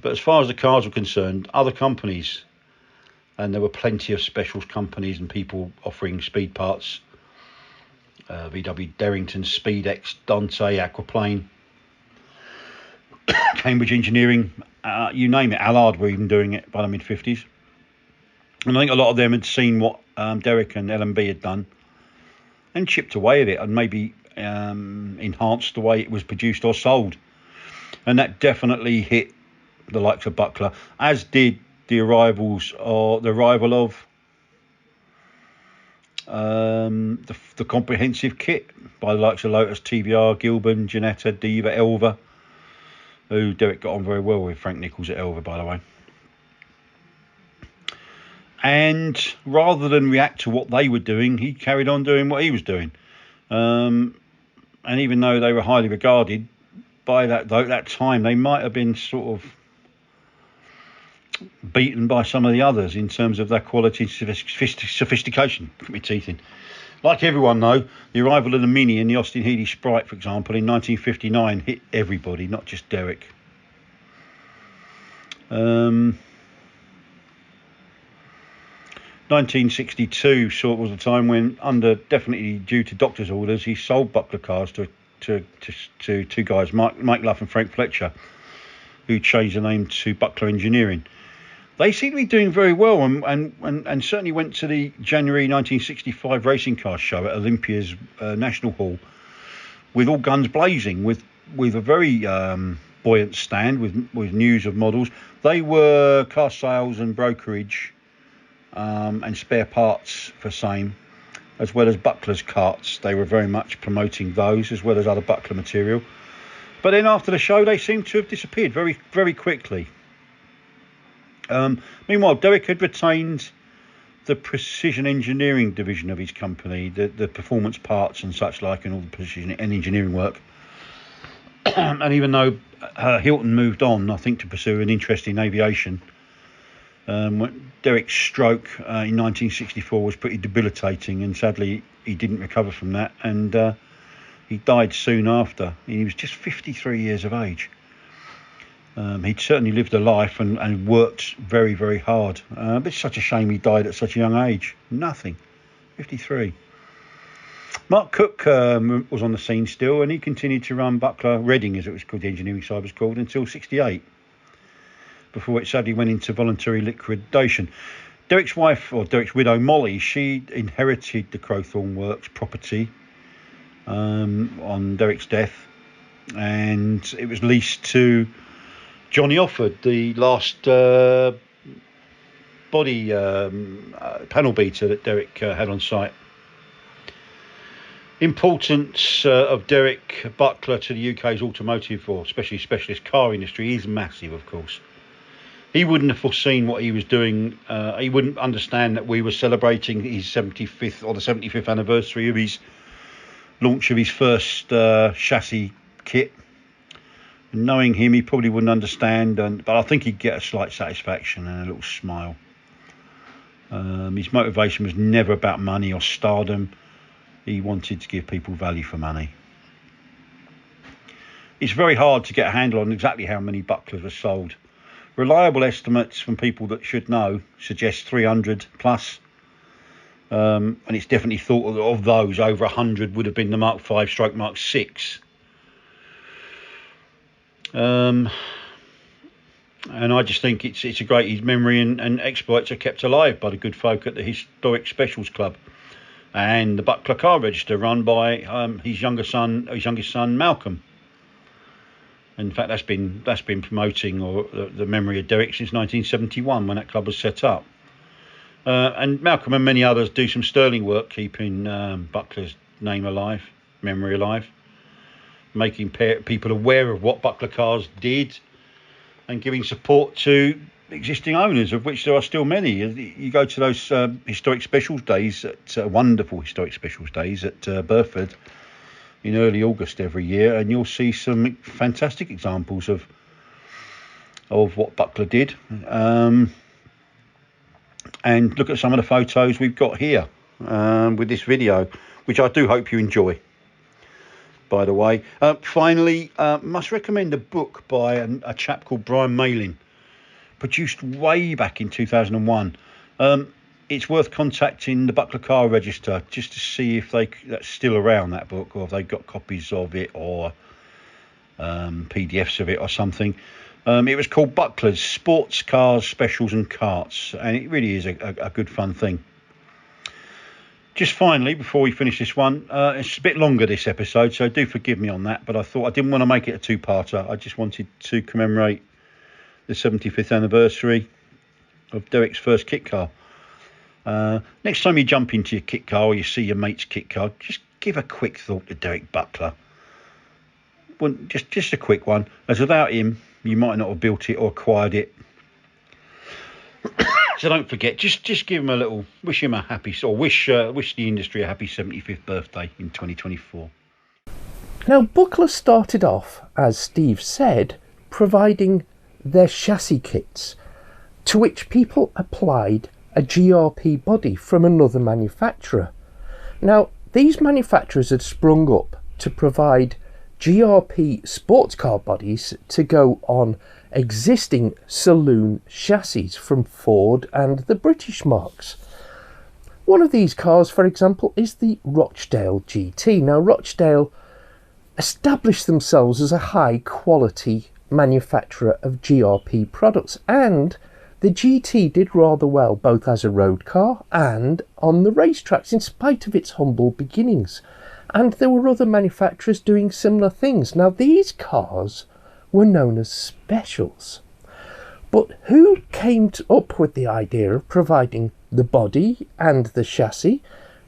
But as far as the cars were concerned, other companies, and there were plenty of specials companies and people offering speed parts, VW Derrington, SpeedX, Dante, Aquaplane, Cambridge Engineering, you name it. Allard were even doing it by the mid-50s. And I think a lot of them had seen what Derek and LMB had done and chipped away at it, and maybe enhanced the way it was produced or sold. And that definitely hit the likes of Buckler, as did the arrival of the comprehensive kit by the likes of Lotus, TVR, Gilban, Ginetta, Diva, Elva, who Derek got on very well with. Frank Nichols at Elva, by the way. And rather than react to what they were doing, he carried on doing what he was doing. And even though they were highly regarded by that time, they might have been sort of beaten by some of the others in terms of their quality and sophistication. Put my teeth in. Like everyone though, the arrival of the Mini and the Austin Healey Sprite, for example, in 1959 hit everybody, not just Derek. 1962 was the time when, definitely due to doctor's orders, he sold Buckler Cars to two guys, Mike Luff and Frank Fletcher, who changed the name to Buckler Engineering. They seem to be doing very well, and certainly went to the January 1965 racing car show at Olympia's National Hall with all guns blazing, with a very buoyant stand with news of models. They were car sales and brokerage and spare parts for same, as well as Buckler's carts. They were very much promoting those, as well as other Buckler material. But then after the show, they seemed to have disappeared very, very quickly. Meanwhile, Derek had retained the precision engineering division of his company, the performance parts and such like, and all the precision and engineering work. And even though Hilton moved on, I think, to pursue an interest in aviation, Derek's stroke in 1964 was pretty debilitating, and sadly he didn't recover from that, and he died soon after. He was just 53 years of age. He'd certainly lived a life and worked very, very hard. But it's such a shame he died at such a young age. Nothing. 53. Mark Cook was on the scene still, and he continued to run Buckler Reading, as it was called, the engineering side was called, until 68, before it sadly went into voluntary liquidation. Derek's wife, or Derek's widow, Molly, she inherited the Crowthorne Works property on Derek's death, and it was leased to Johnny Offord, the last body panel beater that Derek had on site. Importance of Derek Buckler to the UK's automotive, or especially specialist car industry, is massive, of course. He wouldn't have foreseen what he was doing. He wouldn't understand that we were celebrating his 75th, or the 75th anniversary of his launch of his first chassis kit. Knowing him, he probably wouldn't understand, but I think he'd get a slight satisfaction and a little smile. His motivation was never about money or stardom. He wanted to give people value for money. It's very hard to get a handle on exactly how many bucklers were sold. Reliable estimates from people that should know suggest 300 plus. And it's definitely thought that of those, over 100 would have been the Mark 5 stroke Mark 6. And I just think it's a great, his memory and exploits are kept alive by the good folk at the Historic Specials Club and the Buckler Car Register, run by his youngest son Malcolm. In fact, that's been promoting the memory of Derek since 1971, when that club was set up. And Malcolm and many others do some sterling work keeping Buckler's name alive, memory alive, making people aware of what Buckler cars did, and giving support to existing owners, of which there are still many. You go to those historic specials days, wonderful historic specials days at Burford in early August every year, and you'll see some fantastic examples of what Buckler did. And look at some of the photos we've got here with this video, which I do hope you enjoy. By the way, finally, must recommend a book by a chap called Brian Malin, produced way back in 2001. It's worth contacting the Buckler Car Register just to see if that's still around, that book, or if they've got copies of it, or PDFs of it or something. It was called Buckler's Sports Cars, Specials and Carts, and it really is a good fun thing. Just finally, before we finish this one, it's a bit longer this episode, so do forgive me on that, but I thought I didn't want to make it a two-parter. I just wanted to commemorate the 75th anniversary of Derek's first kit car. Next time you jump into your kit car or you see your mate's kit car, just give a quick thought to Derek Buckler. Just a quick one, as without him, you might not have built it or acquired it. So don't forget, just give him a little, wish him a happy, or wish the industry a happy 75th birthday in 2024. Now, Buckler started off, as Steve said, providing their chassis kits, to which people applied a GRP body from another manufacturer. Now, these manufacturers had sprung up to provide GRP sports car bodies to go on existing saloon chassis from Ford and the British marques. One of these cars, for example, is the Rochdale GT. Now, Rochdale established themselves as a high quality manufacturer of GRP products, and the GT did rather well both as a road car and on the racetracks, in spite of its humble beginnings. And there were other manufacturers doing similar things. Now, these cars were known as specials. But who came up with the idea of providing the body and the chassis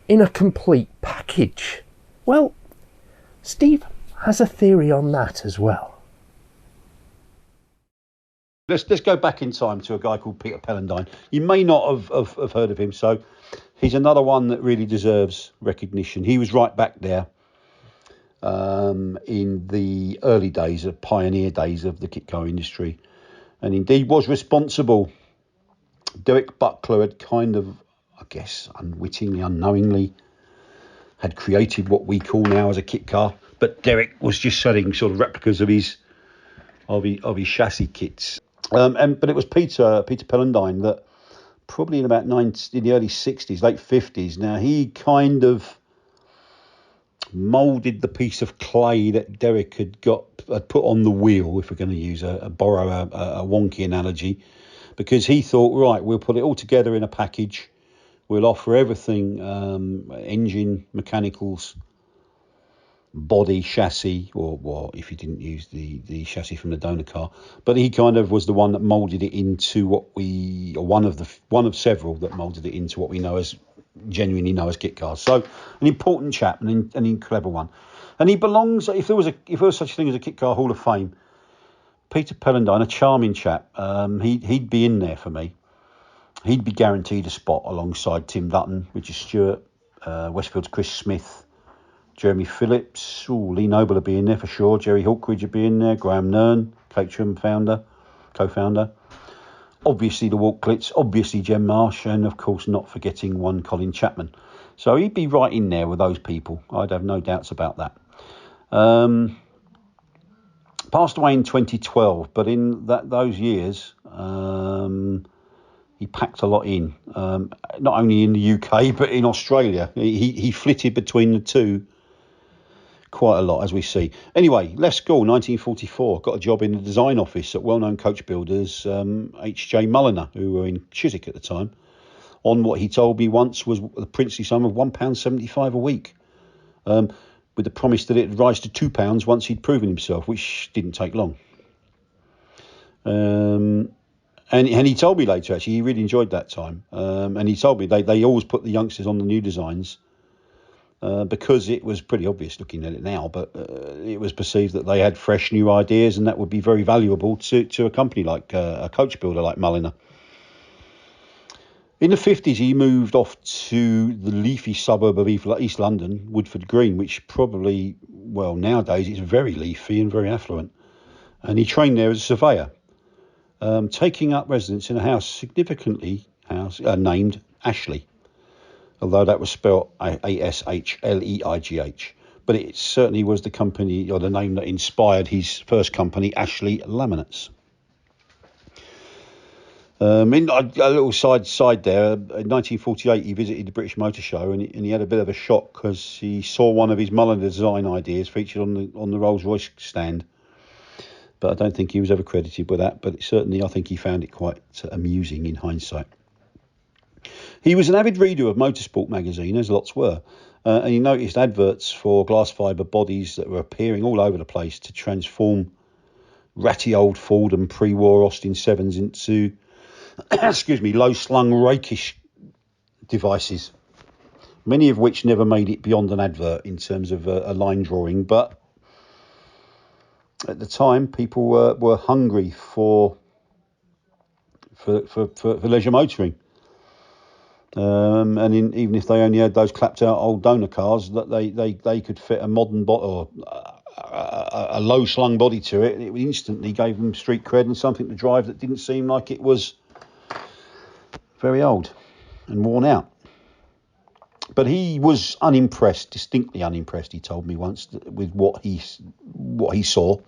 in a complete package? Well, Steve has a theory on that as well. Let's go back in time to a guy called Peter Pelandine. You may not have heard of him, so he's another one that really deserves recognition. He was right back there in the early days, of pioneer days of the kit car industry, and indeed was responsible. Derek Buckler had kind of, I guess, unwittingly, unknowingly, had created what we call now as a kit car, but Derek was just selling sort of replicas of his chassis kits. But it was Peter Pelandine that probably in the early 60s, late 50s. Now, he kind of moulded the piece of clay that Derek had put on the wheel, if we're going to borrow a wonky analogy, because he thought, right, we'll put it all together in a package. We'll offer everything, engine, mechanicals, body, chassis, or if you didn't use the chassis from the donor car, but he kind of was the one that moulded it into one of several that moulded it into what we genuinely know as kit cars. So an important chap, an clever one, and he belongs. If there was such a thing as a kit car Hall of Fame, Peter Pelandine, a charming chap, he'd be in there for me. He'd be guaranteed a spot alongside Tim Dutton, Richard Stewart, Westfield's Chris Smith, Jeremy Phillips, Lee Noble would be in there for sure. Jerry Hawkridge would be in there. Graham Nern, Caterham co-founder. obviously the Walklets, obviously Jem Marsh, and of course not forgetting one Colin Chapman. So he'd be right in there with those people. I'd have no doubts about that. Passed away in 2012, but in those years, he packed a lot in, not only in the UK, but in Australia. He flitted between the two quite a lot, as we see. Anyway, left school, 1944, got a job in the design office at well-known coach builders, H.J. Mulliner, who were in Chiswick at the time, on what he told me once was the princely sum of £1.75 a week, with the promise that it would rise to £2 once he'd proven himself, which didn't take long. And he told me later, actually, he really enjoyed that time. And he told me they always put the youngsters on the new designs because it was pretty obvious looking at it now, but it was perceived that they had fresh new ideas, and that would be very valuable to a company like a coach builder like Mulliner. In the 50s, he moved off to the leafy suburb of East London, Woodford Green, which probably, well, nowadays it's very leafy and very affluent. And he trained there as a surveyor, taking up residence in a house significantly named Ashley, although that was spelled Ashleigh. But it certainly was the company or the name that inspired his first company, Ashley Laminates. A little side there, in 1948 he visited the British Motor Show, and he had a bit of a shock because he saw one of his Mulliner design ideas featured on the Rolls-Royce stand. But I don't think he was ever credited with that, but certainly I think he found it quite amusing in hindsight. He was an avid reader of Motorsport magazine, as lots were, and he noticed adverts for glass fibre bodies that were appearing all over the place to transform ratty old Ford and pre-war Austin 7s into low-slung, rakish devices, many of which never made it beyond an advert in terms of a line drawing. But at the time, people were hungry for leisure motoring, and even if they only had those clapped-out old donor cars, that they could fit a modern or a low-slung body to it, and it instantly gave them street cred and something to drive that didn't seem like it was very old and worn out. But he was unimpressed, distinctly unimpressed, he told me once, with what he saw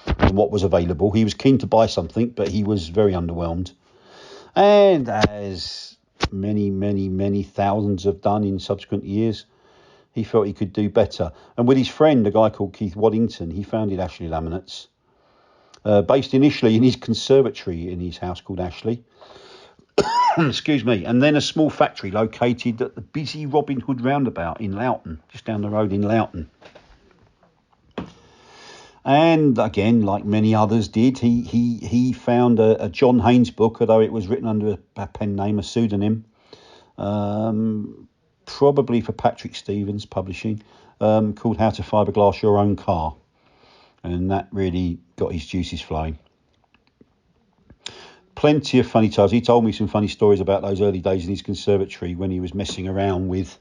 and what was available. He was keen to buy something, but he was very underwhelmed. And as many thousands have done in subsequent years, he felt he could do better. And with his friend, a guy called Keith Waddington, he founded Ashley Laminates, based initially in his conservatory in his house called Ashley. Excuse me. And then a small factory located at the busy Robin Hood roundabout in Loughton, just down the road in Loughton. And again, like many others did, he found a John Haynes book, although it was written under a pen name, a pseudonym, probably for Patrick Stevens Publishing, called How to Fiberglass Your Own Car. And that really got his juices flowing. Plenty of funny tales. He told me some funny stories about those early days in his conservatory when he was messing around with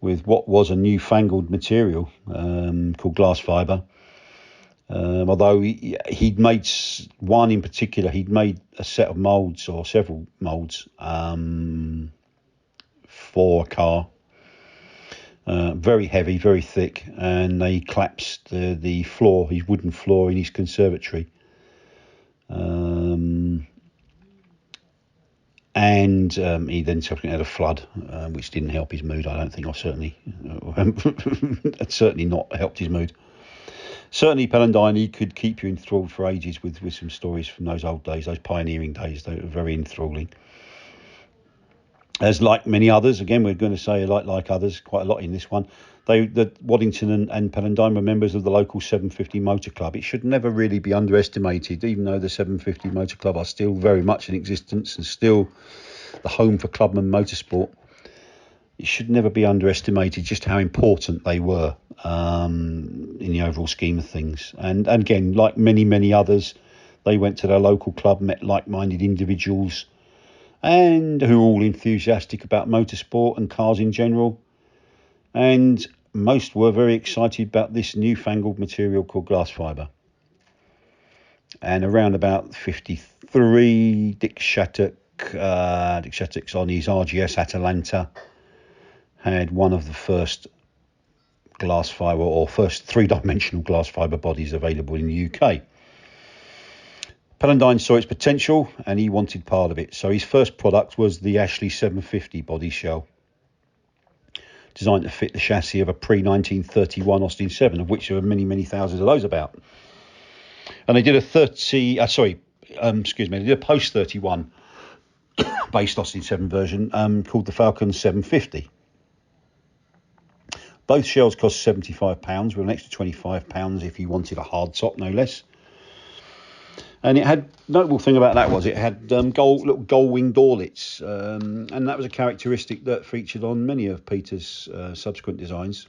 what was a newfangled material called glass fibre. Although he'd made one in particular, he'd made a set of moulds or several moulds for a car. Very heavy, very thick, and they collapsed the floor, his wooden floor in his conservatory. And he then subsequently had a flood, which didn't help his mood. I don't think, it certainly not helped his mood. Certainly, Pelandine, he could keep you enthralled for ages with some stories from those old days, those pioneering days. They were very enthralling. As like many others, again, we're going to say like others, quite a lot in this one. Waddington and Pelandine were members of the local 750 Motor Club. It should never really be underestimated, even though the 750 Motor Club are still very much in existence and still the home for clubman motorsport. It should never be underestimated just how important they were in the overall scheme of things. And again, like many others, they went to their local club, met like-minded individuals, and who were all enthusiastic about motorsport and cars in general. And most were very excited about this newfangled material called glass fibre. And around about 53, Dick Shattuck's on his RGS Atalanta had one of the first glass fibre or first three-dimensional glass fibre bodies available in the UK. Pelandine saw its potential and he wanted part of it. So his first product was the Ashley 750 body shell, designed to fit the chassis of a pre-1931 Austin 7, of which there were many, many thousands of those about. And they did a they did a post-31 based Austin 7 version called the Falcon 750. Both shells cost £75, with an extra £25 if you wanted a hard top, no less. And it had, notable thing about that was it had little gold wing doorlets, and that was a characteristic that featured on many of Peter's subsequent designs.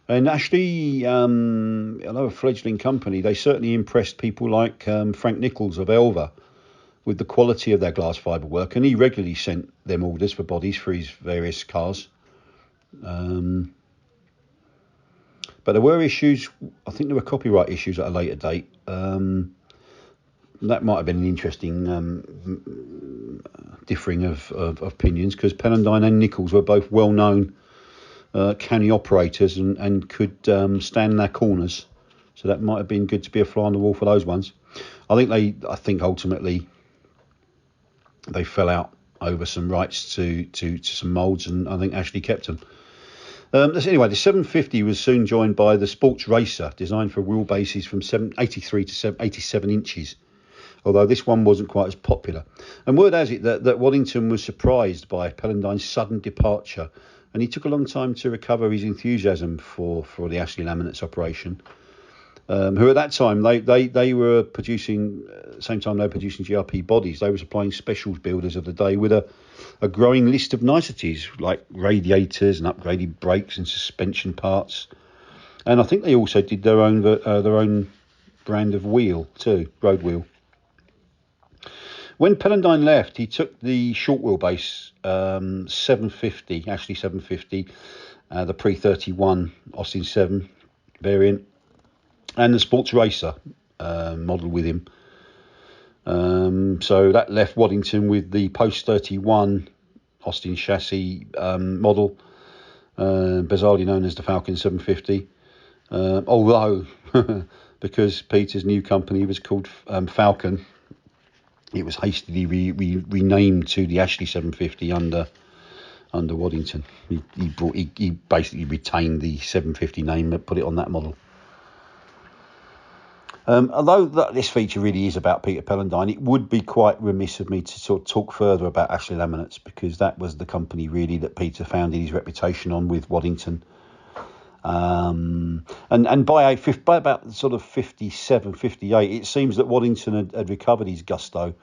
And Ashley, although a fledgling company, they certainly impressed people like Frank Nichols of Elva with the quality of their glass fibre work, and he regularly sent them orders for bodies for his various cars. But there were issues, I think there were copyright issues at a later date. That might have been an interesting differing of opinions, because Pelandine and Nichols were both well-known canny operators and could stand in their corners. So that might have been good to be a fly on the wall for those ones. I think ultimately they fell out over some rights to some moulds, and I think Ashley kept them. Anyway, the 750 was soon joined by the Sports Racer, designed for wheelbases from 83 to 87 inches, although this one wasn't quite as popular. And word has it that Waddington was surprised by Pelandine's sudden departure, and he took a long time to recover his enthusiasm for the Ashley Laminates operation, who at that time, they were producing, same time they were producing GRP bodies, they were supplying specials builders of the day with a growing list of niceties like radiators and upgraded brakes and suspension parts. And I think they also did their own brand of wheel too, road wheel. When Pelandine left, he took the short wheelbase 750, Ashley 750, the pre-31 Austin 7 variant, and the Sports Racer model with him. So that left Waddington with the post-31 Austin chassis model, bizarrely known as the Falcon 750. Although, because Peter's new company was called Falcon, it was hastily renamed to the Ashley 750 under Waddington. He basically retained the 750 name but put it on that model. Although this feature really is about Peter Pelandine, it would be quite remiss of me to sort of talk further about Ashley Laminates, because that was the company really that Peter founded his reputation on with Waddington. And by about sort of 57, 58, it seems that Waddington had recovered his gusto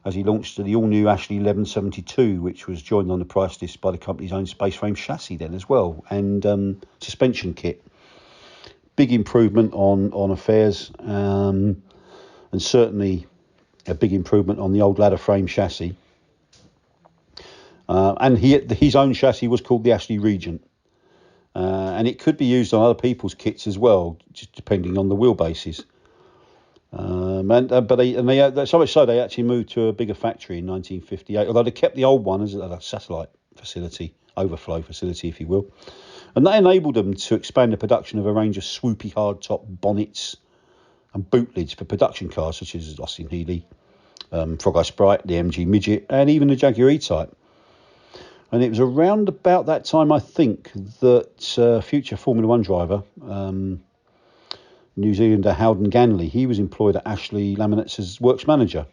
as he launched the all-new Ashley 1172, which was joined on the price list by the company's own space frame chassis then as well, and suspension kit. Big improvement on affairs, and certainly a big improvement on the old ladder frame chassis. And his own chassis was called the Ashley Regent, and it could be used on other people's kits as well, just depending on the wheelbases. So much so they actually moved to a bigger factory in 1958, although they kept the old one as a satellite facility, overflow facility, if you will. And that enabled them to expand the production of a range of swoopy hardtop bonnets and boot lids for production cars such as Austin Healey, Frog Eye Sprite, the MG Midget, and even the Jaguar E-Type. And it was around about that time, I think, that future Formula One driver, New Zealander Howden Ganley, he was employed at Ashley Laminates as works manager.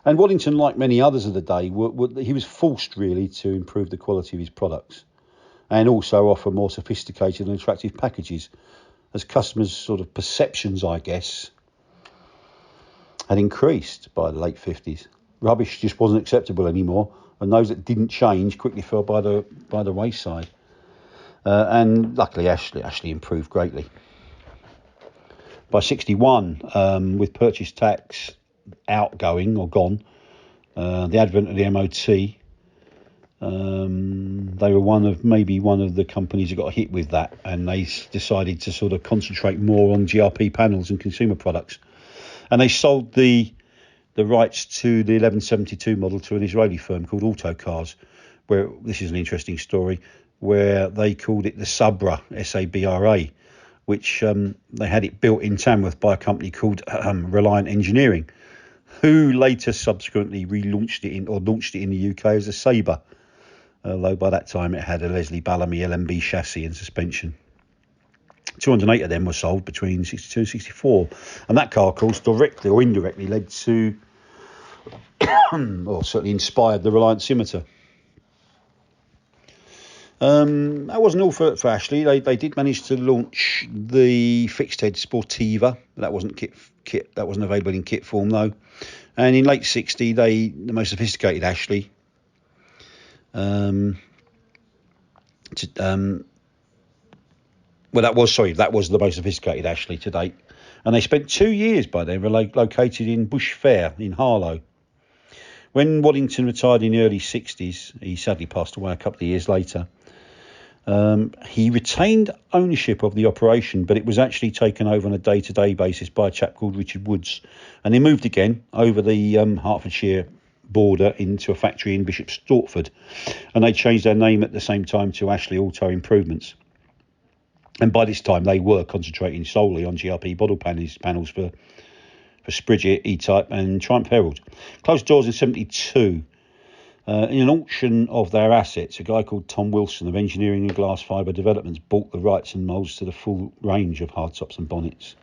And Waddington, like many others of the day, he was forced really to improve the quality of his products and also offer more sophisticated and attractive packages, as customers' sort of perceptions, I guess, had increased by the late 50s. Rubbish just wasn't acceptable anymore, and those that didn't change quickly fell by the wayside. And luckily, Ashley improved greatly. By 61, with purchase tax outgoing or gone, the advent of the MOT, They were maybe one of the companies that got hit with that, and they decided to sort of concentrate more on GRP panels and consumer products. And they sold the rights to the 1172 model to an Israeli firm called Autocars, where this is an interesting story, where they called it the Sabra, S-A-B-R-A, which they had it built in Tamworth by a company called Reliant Engineering, who later subsequently launched it in the UK as a Sabre, although by that time it had a Leslie Bellamy LMB chassis and suspension. 208 of them were sold between 62 and 64, and that car, of course, directly or indirectly led to, or certainly inspired, the Reliant Scimitar. That wasn't all for Ashley. They did manage to launch the fixed head Sportiva. That wasn't kit. That wasn't available in kit form though. And in late '60, the most sophisticated Ashley. That was the most sophisticated Ashley to date. And they spent 2 years by then located in Bush Fair in Harlow. When Waddington retired in the early 60s, he sadly passed away a couple of years later. He retained ownership of the operation, but it was actually taken over on a day-to-day basis by a chap called Richard Woods. And they moved again over the Hertfordshire border into a factory in Bishop Stortford. And they changed their name at the same time to Ashley Auto Improvements. And by this time, they were concentrating solely on GRP bottle panels for Sprigget, E-Type and Triumph Herald. Closed doors in 72. In an auction of their assets, a guy called Tom Wilson of Engineering and Glass Fibre Developments bought the rights and moulds to the full range of hardtops and bonnets.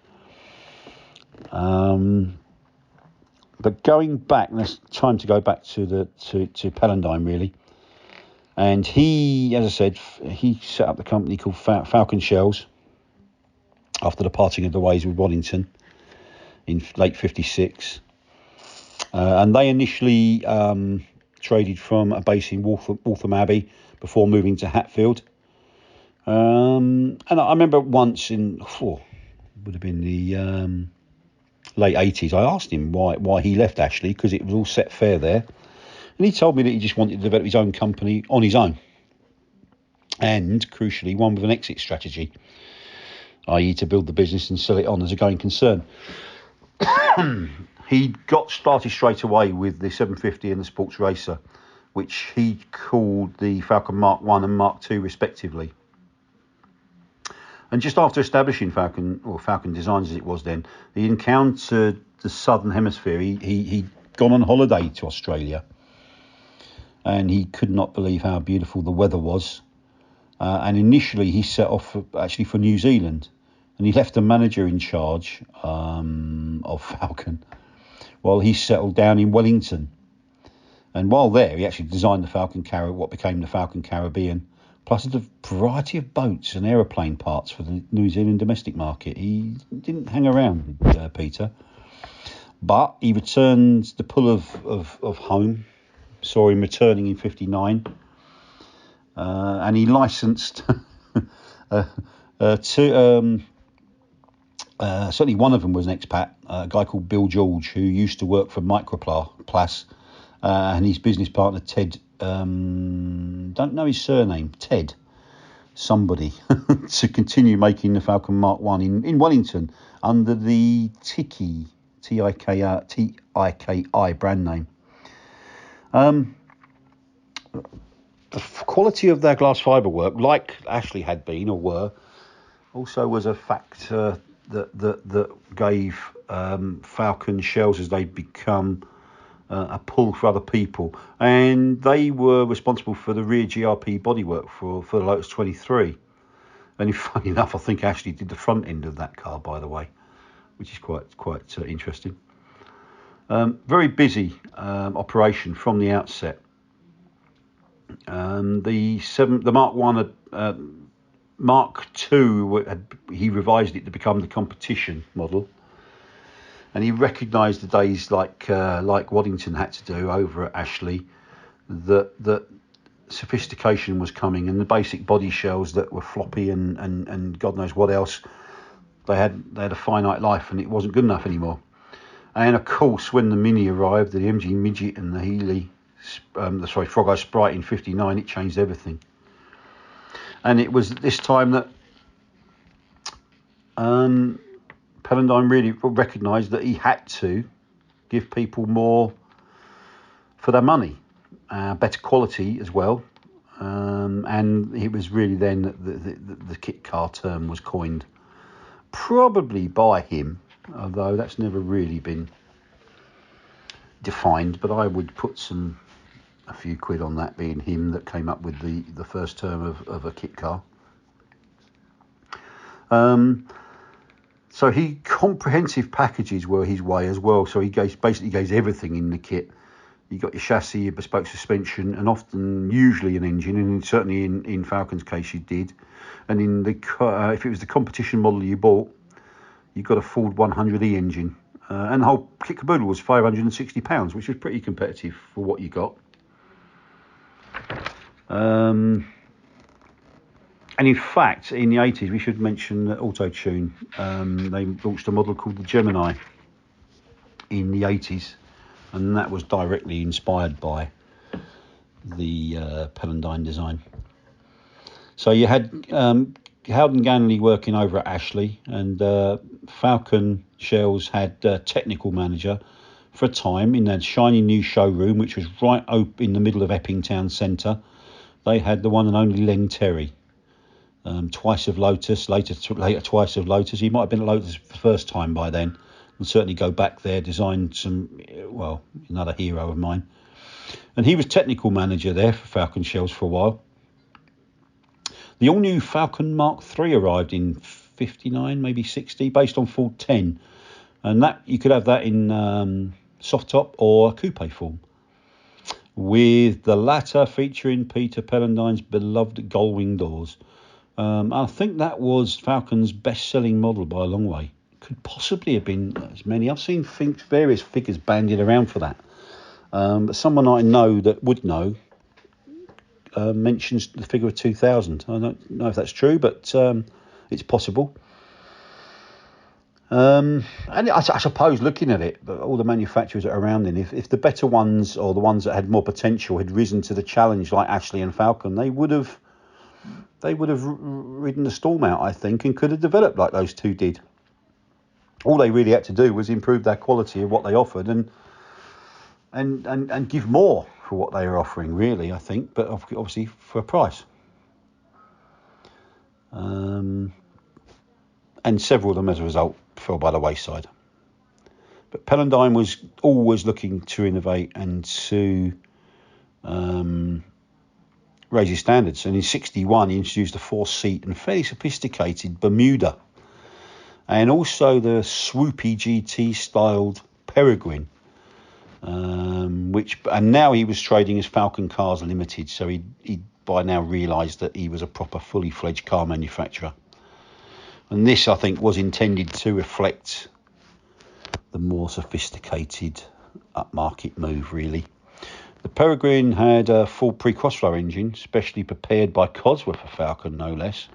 But going back, it's time to go back to Pelandine really. And he, as I said, he set up the company called Falcon Shells after the parting of the ways with Waddington in late 56. And they initially traded from a base in Waltham Abbey before moving to Hatfield. And I remember once would have been the late 80s, I asked him why he left Ashley, because it was all set fair there. And he told me that he just wanted to develop his own company on his own. And, crucially, one with an exit strategy, i.e. to build the business and sell it on as a going concern. He got started straight away with the 750 and the Sports Racer, which he called the Falcon Mark 1 and Mark 2 respectively. And just after establishing Falcon Designs as it was then, he encountered the Southern Hemisphere. He'd gone on holiday to Australia, and he could not believe how beautiful the weather was. And initially he set off for New Zealand, and he left a manager in charge of Falcon while he settled down in Wellington. And while there, he actually designed the what became the Falcon Caribbean, plus a variety of boats and aeroplane parts for the New Zealand domestic market. He didn't hang around with Peter, but he returned the pull of home. Saw him returning in 59, and he licensed certainly one of them was an expat, a guy called Bill George, who used to work for Microplas, and his business partner Ted, don't know his surname, Ted somebody, to continue making the Falcon Mark 1 in Wellington under the Tiki, T-I-K-I brand name. The quality of their glass fibre work, like Ashley had been or were, also was a factor that gave Falcon Shells, as they'd become, a pull for other people. And they were responsible for the rear GRP bodywork for the Lotus 23. And funny enough, I think Ashley did the front end of that car, by the way, which is quite interesting. Very busy operation from the outset. The Mark 1 Mark 2, he revised it to become the competition model, and he recognised the days like Waddington had to do over at Ashley, that sophistication was coming, and the basic body shells that were floppy and God knows what else, they had a finite life, and it wasn't good enough anymore. And of course, when the Mini arrived, the MG Midget and the Healy Frog Eye Sprite in '59, it changed everything. And it was at this time that Pelandine really recognised that he had to give people more for their money, better quality as well. And it was really then that the kit car term was coined, probably by him, although that's never really been defined. But I would put a few quid on that being him that came up with the first term of a kit car. So comprehensive packages were his way as well. So he basically gave everything in the kit. You got your chassis, your bespoke suspension, and usually an engine, and certainly in Falcon's case you did. And in if it was the competition model you bought, you got a Ford 100E engine, and the whole kit caboodle was £560, which was pretty competitive for what you got. And in fact, in the 80s, we should mention Auto Tune. They launched a model called the Gemini in the 80s. And that was directly inspired by the Pelandine design. So you had Howden Ganley working over at Ashley, and Falcon Shells had technical manager for a time in their shiny new showroom, which was right in the middle of Epping Town Centre. They had the one and only Len Terry, twice of Lotus, later twice of Lotus. He might have been at Lotus for the first time by then. And certainly go back there, design another hero of mine. And he was technical manager there for Falcon Shells for a while. The all-new Falcon Mark III arrived in '59, maybe '60, based on Ford 10. And that you could have that in soft top or coupe form, with the latter featuring Peter Pelandine's beloved gull-wing doors. I think that was Falcon's best-selling model by a long way. Could possibly have been as many. I've seen various figures bandied around for that. But someone I know that would know mentions the figure of 2,000. I don't know if that's true, but it's possible. And I suppose looking at it, all the manufacturers that are around in, if the better ones or the ones that had more potential had risen to the challenge like Ashley and Falcon, they would have ridden the storm out, I think, and could have developed like those two did. All they really had to do was improve their quality of what they offered and give more for what they were offering, really, I think, but obviously for a price. And several of them, as a result, fell by the wayside. But Pelandine was always looking to innovate and to raise his standards. And in '61, he introduced a 4-seat and fairly sophisticated Bermuda, and also the swoopy GT styled Peregrine, and now he was trading as Falcon Cars Limited, so he by now realised that he was a proper fully fledged car manufacturer. And this, I think, was intended to reflect the more sophisticated upmarket move, really. The Peregrine had a full pre-crossflow engine, specially prepared by Cosworth for Falcon, no less.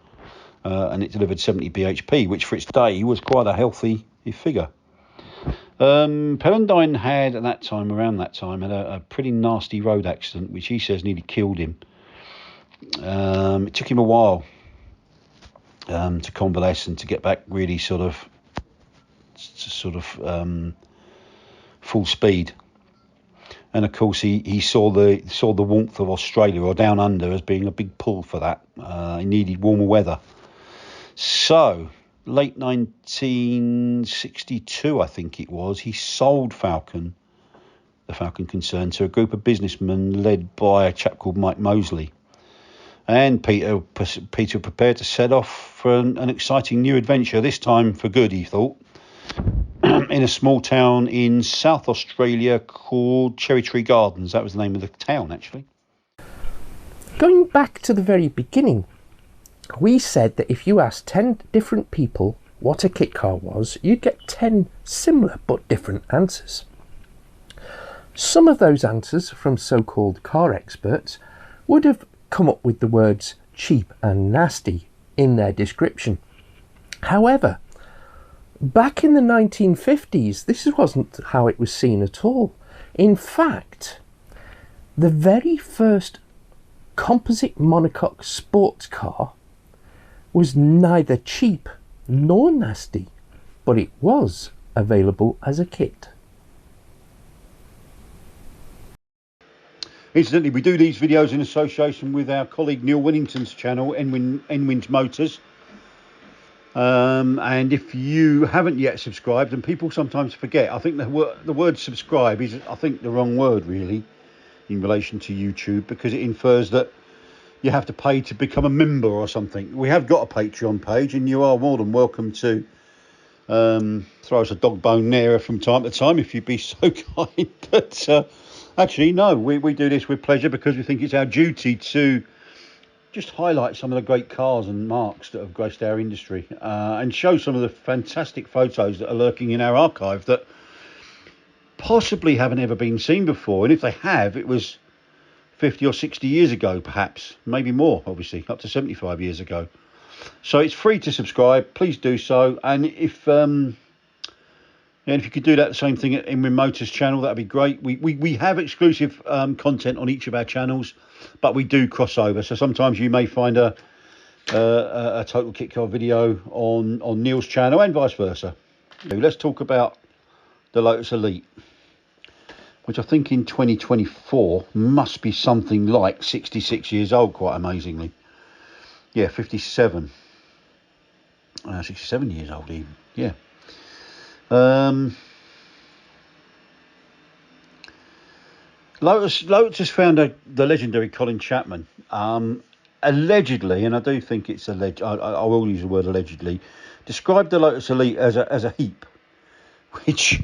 And it delivered 70 bhp, which for its day was quite a healthy figure. Pelandine had, around that time, had a pretty nasty road accident, which he says nearly killed him. It took him a while to convalesce and to get back really sort of full speed. And of course, he saw the warmth of Australia or down under as being a big pull for that. He needed warmer weather. So, late 1962, I think it was, he sold the Falcon concern, to a group of businessmen led by a chap called Mike Mosley. And Peter prepared to set off for an exciting new adventure, this time for good, he thought, in a small town in South Australia called Cherry Tree Gardens. That was the name of the town, actually. Going back to the very beginning, we said that if you asked 10 different people what a kit car was, you'd get 10 similar but different answers. Some of those answers from so-called car experts would have come up with the words cheap and nasty in their description. However, back in the 1950s, this wasn't how it was seen at all. In fact, The very first composite monocoque sports car was neither cheap nor nasty, but it was available as a kit. Incidentally, we do these videos in association with our colleague Neil Winnington's channel, Enwin's Motors. And if you haven't yet subscribed, and people sometimes forget, I think the word subscribe is, I think, the wrong word really in relation to YouTube, because it infers that you have to pay to become a member or something. We have got a Patreon page, and you are more than welcome to throw us a dog bone there from time to time if you'd be so kind. But actually, no, we do this with pleasure, because we think it's our duty to just highlight some of the great cars and marques that have graced our industry, and show some of the fantastic photos that are lurking in our archive that possibly haven't ever been seen before. And if they have, it was 50 or 60 years ago, perhaps, maybe more, obviously, up to 75 years ago. So it's free to subscribe. Please do so. And if you could do that, the same thing in Motors channel, that'd be great. We have exclusive content on each of our channels, but we do cross over. So sometimes you may find a Total Kit Car video on Neil's channel, and vice versa. Let's talk about the Lotus Elite, which I think in 2024 must be something like 66 years old, quite amazingly. Yeah, 57. 67 years old even, yeah. Lotus founder, the legendary Colin Chapman, allegedly, and I do think it's alleged, I will use the word allegedly, described the Lotus Elite as a heap, which,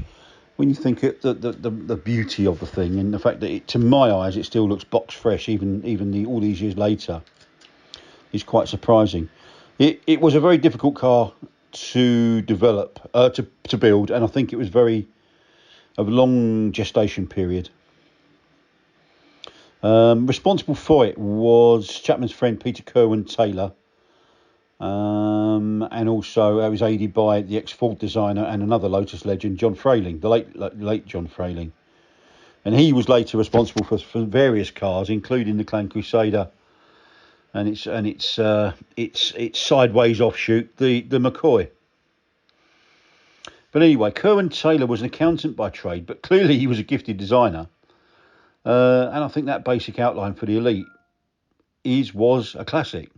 when you think of the beauty of the thing, and the fact that to my eyes it still looks box fresh even all these years later, is quite surprising. It was a very difficult car to develop, to build, and I think it was a long gestation period. Responsible for it was Chapman's friend Peter Kerwin-Taylor, and also it was aided by the ex-Ford designer and another Lotus legend, John Frayling, the late John Frayling, and he was later responsible for various cars, including the Clan Crusader and its sideways offshoot, the McCoy. But anyway, Kerwin-Taylor was an accountant by trade, but clearly he was a gifted designer. And I think that basic outline for the Elite was a classic.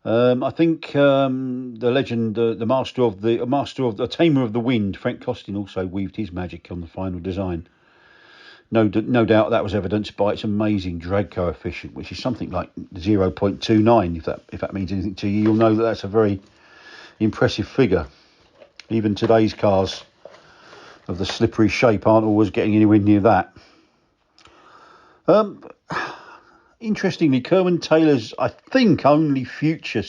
I think the legend, the master of the tamer of the wind, Frank Costin, also weaved his magic on the final design. No doubt that was evidenced by its amazing drag coefficient, which is something like 0.29. If that means anything to you, you'll know that that's a very impressive figure. Even today's cars of the slippery shape aren't always getting anywhere near that. Interestingly, Kerwin-Taylor's, I think, only future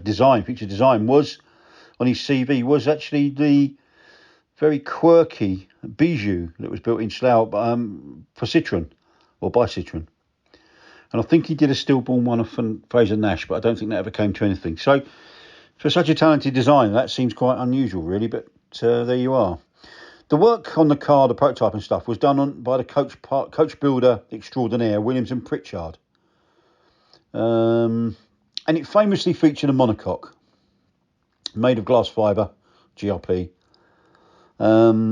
design was on his CV was actually the very quirky Bijou that was built in Slough for Citroën, or by Citroën. And I think he did a stillborn one of Fraser Nash, but I don't think that ever came to anything. So for such a talented designer, that seems quite unusual, really, but there you are. The work on the car, the prototype and stuff, was done by the coach builder extraordinaire, Williams and Pritchard. And it famously featured a monocoque made of glass fibre, GRP,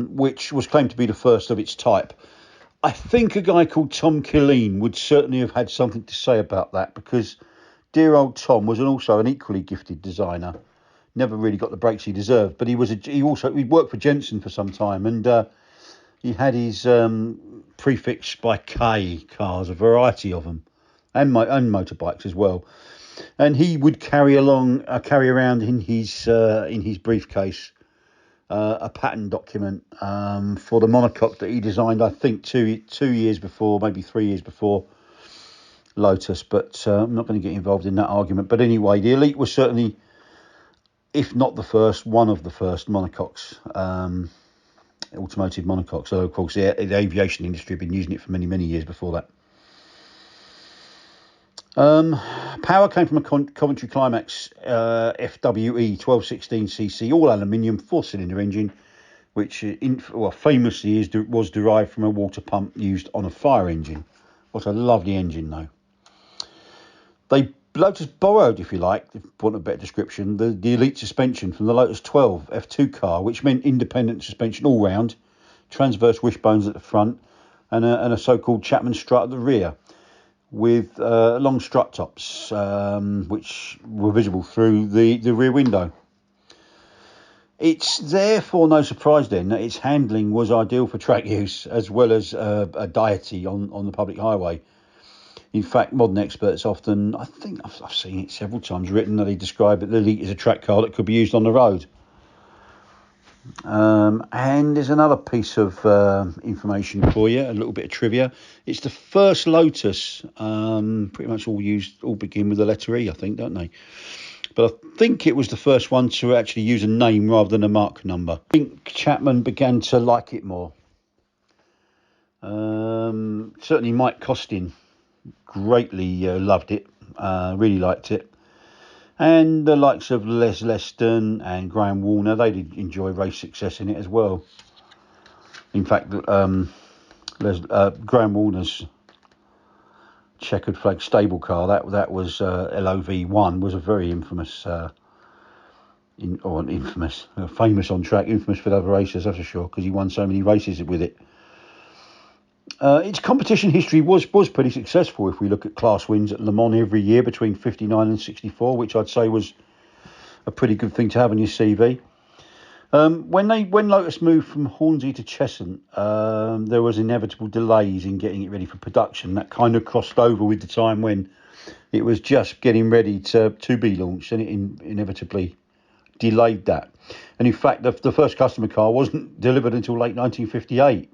which was claimed to be the first of its type. I think a guy called Tom Killeen would certainly have had something to say about that, because dear old Tom was also an equally gifted designer. Never really got the breaks he deserved, but he worked for Jensen for some time, and he had his prefix by K cars, a variety of them, and motorbikes as well. And he would carry around in his briefcase a patent document for the monocoque that he designed, I think 2 years before, maybe 3 years before Lotus. But I'm not going to get involved in that argument. But anyway, the Elite was certainly, if not the first, one of the first monocoques, automotive monocoques. So of course the aviation industry had been using it for many, many years before that. Power came from a Coventry Climax FWE 1216cc, all aluminium, 4-cylinder engine, which famously was derived from a water pump used on a fire engine. What a lovely engine, though. Lotus borrowed, if you like, if you want a better description, the Elite suspension from the Lotus 12 F2 car, which meant independent suspension all round, transverse wishbones at the front, and a so-called Chapman strut at the rear, with long strut tops, which were visible through the rear window. It's therefore no surprise then that its handling was ideal for track use, as well as a deity on the public highway. In fact, modern experts often, I think I've seen it several times written, that they describe it, the Elite as a track car that could be used on the road. And there's another piece of information for you, a little bit of trivia. It's the first Lotus, pretty much all begin with the letter E, I think, don't they? But I think it was the first one to actually use a name rather than a mark number. I think Chapman began to like it more. Certainly Mike Costin greatly loved it, really liked it. And the likes of Les Leston and Graham Warner, they did enjoy race success in it as well. In fact, Graham Warner's checkered flag stable car, that was LOV1, was a very famous on track, infamous for other races, that's for sure, because he won so many races with it. Its competition history was pretty successful if we look at class wins at Le Mans every year between 59 and 64, which I'd say was a pretty good thing to have on your CV. When Lotus moved from Hornsey to Cheshunt, there was inevitable delays in getting it ready for production. That kind of crossed over with the time when it was just getting ready to be launched, and it inevitably delayed that. And in fact, the first customer car wasn't delivered until late 1958.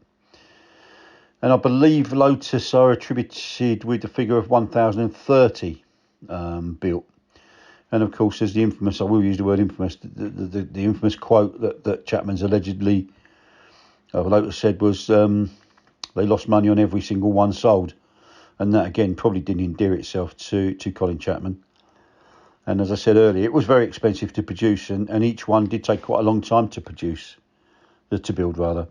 And I believe Lotus are attributed with the figure of 1,030 built. And of course, there's the infamous, I will use the word infamous, the infamous quote that Chapman's allegedly, Lotus said was, they lost money on every single one sold. And that, again, probably didn't endear itself to Colin Chapman. And as I said earlier, it was very expensive to produce, and each one did take quite a long time to build rather.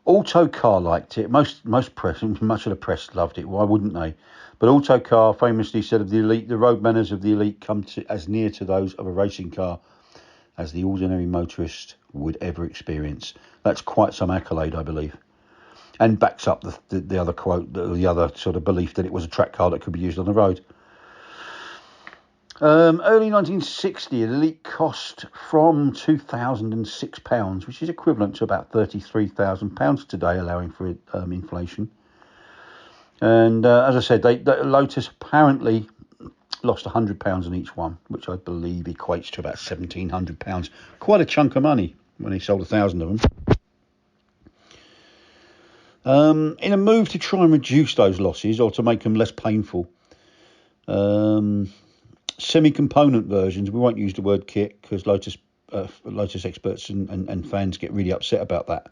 Autocar liked it. Much of the press loved it. Why wouldn't they? But Autocar famously said of the Elite, the road manners of the Elite come to as near to those of a racing car as the ordinary motorist would ever experience. That's quite some accolade, I believe, and backs up the other quote, the other sort of belief that it was a track car that could be used on the road. Early 1960, an Elite cost from £2,006, which is equivalent to about £33,000 today, allowing for inflation. And as I said, Lotus apparently lost £100 on each one, which I believe equates to about £1,700. Quite a chunk of money when they sold 1,000 of them. In a move to try and reduce those losses, or to make them less painful, semi-component versions, we won't use the word kit because Lotus experts and fans get really upset about that.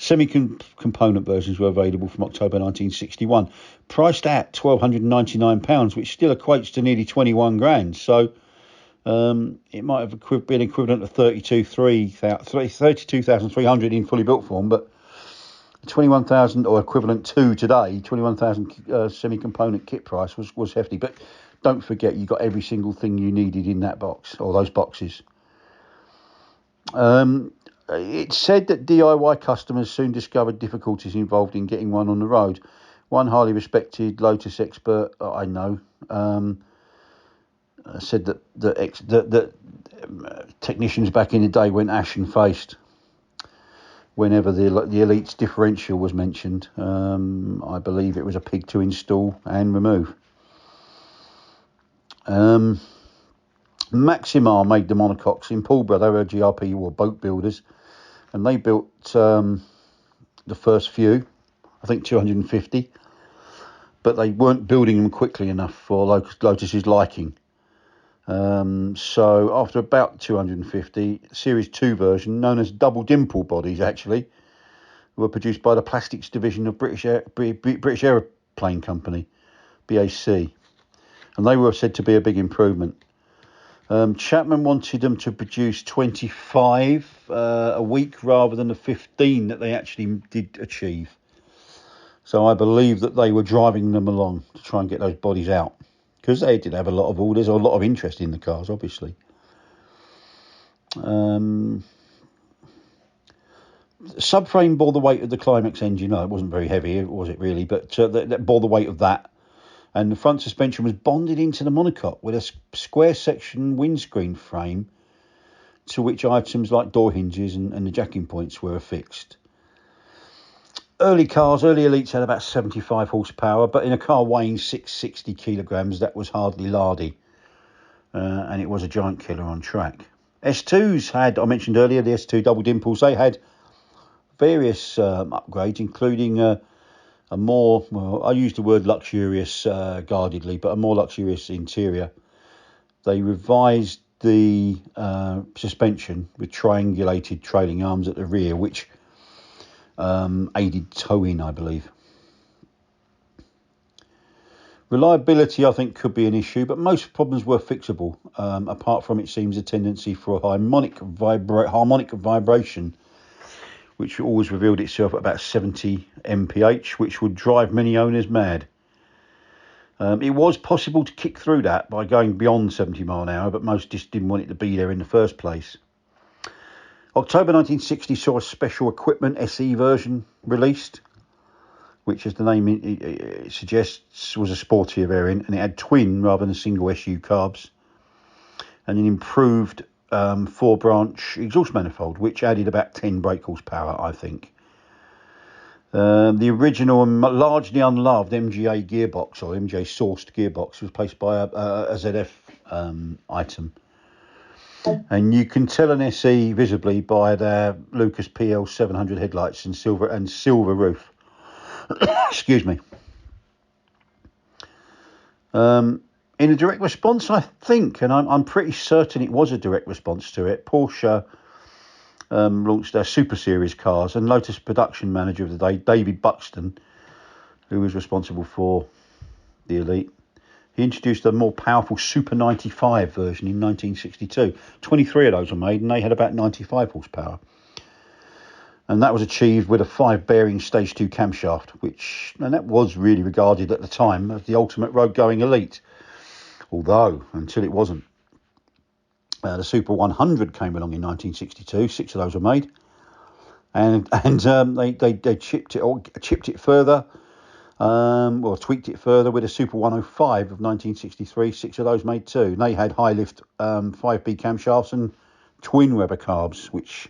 Semi-component versions were available from October 1961, priced at £1,299, which still equates to nearly 21 grand. So it might have been equivalent to 32,300 in fully built form, but 21,000, or equivalent to today, 21,000 semi-component kit price was hefty. But don't forget, you got every single thing you needed in that box, or those boxes. It's said that DIY customers soon discovered difficulties involved in getting one on the road. One highly respected Lotus expert I know said that technicians back in the day went ashen-faced whenever the Elite's differential was mentioned. I believe it was a pig to install and remove. Maximar made the monocoques in Paulborough. They were GRP, or boat builders, and they built the first few, I think 250, but they weren't building them quickly enough for Lotus's liking. So after about 250, Series 2 version, known as double dimple bodies, actually, were produced by the plastics division of British Aeroplane Company, BAC. And they were said to be a big improvement. Chapman wanted them to produce 25 a week rather than the 15 that they actually did achieve. So I believe that they were driving them along to try and get those bodies out, because they did have a lot of orders or a lot of interest in the cars, obviously. Subframe bore the weight of the Climax engine. No, it wasn't very heavy, was it really? But that bore the weight of that. And the front suspension was bonded into the monocoque with a square section windscreen frame, to which items like door hinges and the jacking points were affixed. Early Elites had about 75 horsepower, but in a car weighing 660 kilograms, that was hardly lardy. And it was a giant killer on track. S2s had, I mentioned earlier, the S2 double dimples. They had various upgrades, including a more, well, I use the word luxurious guardedly, but a more luxurious interior. They revised the suspension with triangulated trailing arms at the rear, which aided towing, I believe. Reliability, I think, could be an issue, but most problems were fixable, apart from, it seems, a tendency for a harmonic vibration, which always revealed itself at about 70 mph, which would drive many owners mad. It was possible to kick through that by going beyond 70 mile an hour, but most just didn't want it to be there in the first place. October 1960 saw a special equipment SE version released, which, as the name it suggests, was a sportier variant, and it had twin rather than single SU carbs, and an improved 4-branch exhaust manifold, which added about 10 brake horsepower, I think. The original and largely unloved MGA gearbox, or MGA sourced gearbox, was replaced by a ZF item. And you can tell an SE visibly by their Lucas PL 700 headlights and silver roof. Excuse me. In a direct response, I think, and I'm pretty certain it was a direct response to it, Porsche launched their Super Series cars, and Lotus production manager of the day, David Buxton, who was responsible for the Elite, he introduced a more powerful Super 95 version in 1962. 23 of those were made, and they had about 95 horsepower. And that was achieved with a 5-bearing Stage 2 camshaft, and that was really regarded at the time as the ultimate road-going Elite. Although, until it wasn't. The Super 100 came along in 1962. 6 of those were made. And they chipped it further, or tweaked it further with a Super 105 of 1963. 6 of those made too. And they had high-lift 5B camshafts and twin Weber carbs, which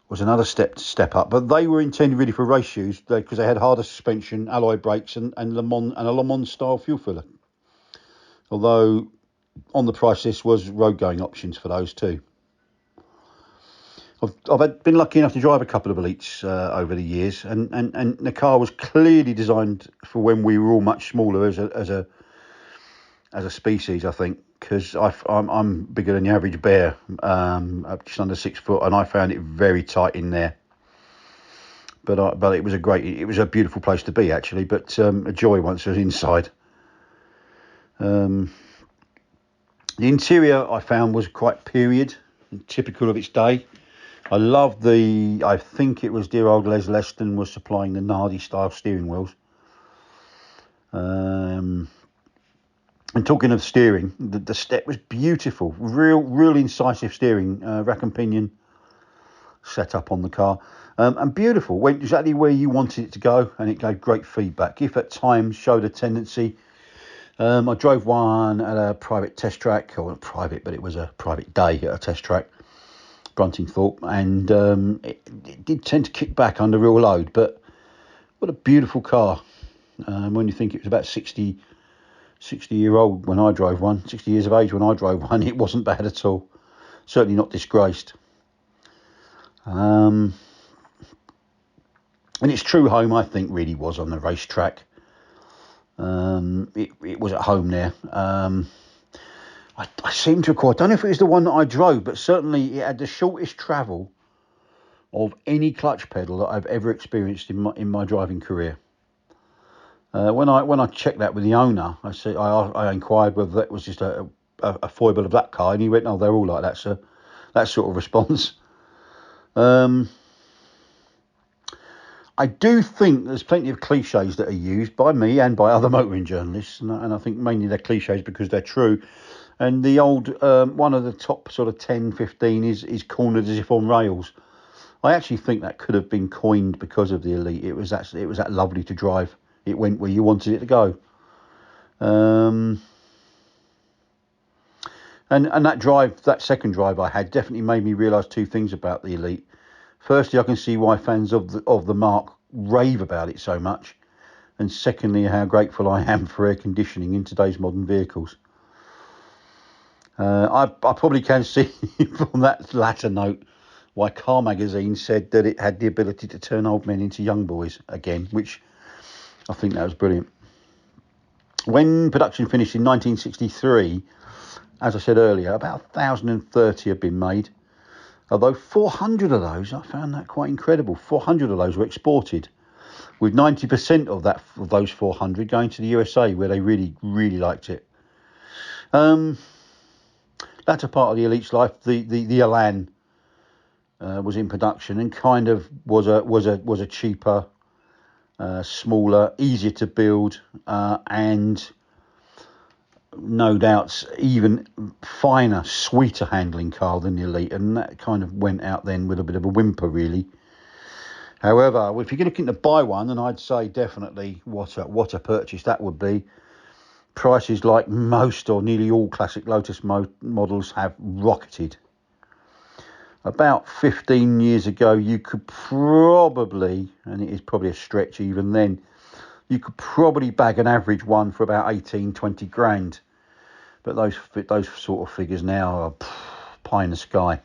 was another step up, but they were intended really for race use because they had harder suspension, alloy brakes, and a Le Mans style fuel filler. Although on the price list was road going options for those too. I've been lucky enough to drive a couple of Elites over the years, and the car was clearly designed for when we were all much smaller as a species, I think. Because I'm bigger than the average bear, just under 6 foot, and I found it very tight in there. But it was a beautiful place to be actually. But a joy once I was inside. The interior I found was quite period, typical of its day. I loved I think it was dear old Les Leston was supplying the Nardi style steering wheels. And talking of steering, the step was beautiful, real incisive steering, rack and pinion set up on the car, and beautiful. Went exactly where you wanted it to go, and it gave great feedback. If at times showed a tendency, I drove one at a private test track, or not private, but it was a private day at a test track, Bruntingthorpe, and it did tend to kick back under real load. But what a beautiful car! When you think it was about 60-year-old when I drove one, 60 years of age when I drove one, it wasn't bad at all. Certainly not disgraced. And its true home, I think, really was on the racetrack. It was at home there. I seem to recall, I don't know if it was the one that I drove, but certainly it had the shortest travel of any clutch pedal that I've ever experienced in my driving career. When I checked that with the owner, I inquired whether that was just a foible of that car, and he went, "No, they're all like that, sir." That sort of response. I do think there's plenty of cliches that are used by me and by other motoring journalists, and I think mainly they're cliches because they're true. And the old one of the top sort of 10, 15 is cornered as if on rails. I actually think that could have been coined because of the Elite. It was that lovely to drive. It went where you wanted it to go. And that second drive I had definitely made me realise two things about the Elite. Firstly, I can see why fans of the Mark rave about it so much, and secondly, how grateful I am for air conditioning in today's modern vehicles. I probably can see from that latter note why Car Magazine said that it had the ability to turn old men into young boys again, which I think that was brilliant. When production finished in 1963, as I said earlier, about 1,030 had been made. Although 400 of those, I found that quite incredible. 400 of those were exported, with 90% of those 400 going to the USA, where they really, really liked it. Latter part of the Elite's life, the Elan was in production and kind of was a cheaper, smaller, easier to build, and no doubt even finer, sweeter handling car than the Elite, and that kind of went out then with a bit of a whimper, really. However, if you're looking to buy one, then I'd say definitely what a purchase that would be. Prices, like most or nearly all classic Lotus models, have rocketed. About 15 years ago, you could probably, and it is probably a stretch even then, you could probably bag an average one for about 18, 20 grand. But those sort of figures now are pie in the sky.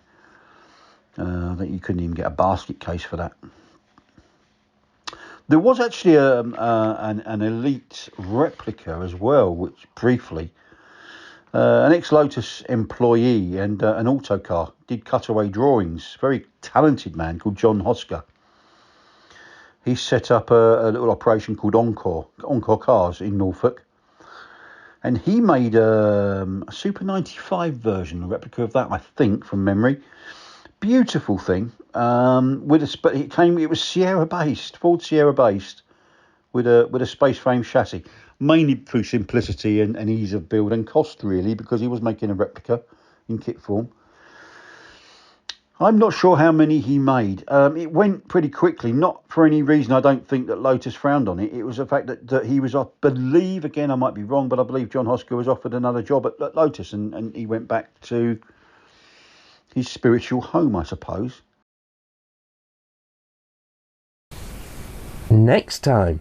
That you couldn't even get a basket case for that. There was actually an Elite replica as well, which briefly, an ex-Lotus employee and an autocar did cutaway drawings. Very talented man called John Hosker. He set up a little operation called Encore Cars in Norfolk. And he made a Super 95 version, a replica of that, I think, from memory. Beautiful thing. It was Sierra based, Ford Sierra based, with a space frame chassis, mainly through simplicity and ease of build and cost, really, because he was making a replica in kit form. I'm not sure how many he made. It went pretty quickly, not for any reason I don't think that Lotus frowned on it. It was the fact that he was, I believe, again, I might be wrong, but I believe John Hosker was offered another job at Lotus, and he went back to his spiritual home, I suppose. Next time,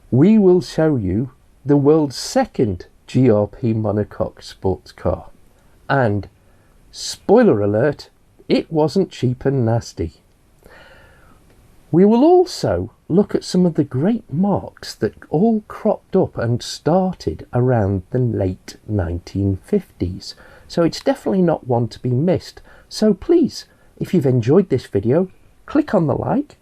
we will show you the world's second GRP monocoque sports car. And, spoiler alert, it wasn't cheap and nasty. We will also look at some of the great marques that all cropped up and started around the late 1950s. So it's definitely not one to be missed. So please, if you've enjoyed this video, click on the like,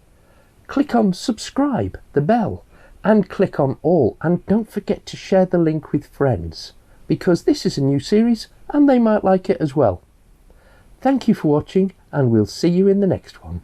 click on subscribe, the bell, and click on all. And don't forget to share the link with friends, because this is a new series and they might like it as well. Thank you for watching, and we'll see you in the next one.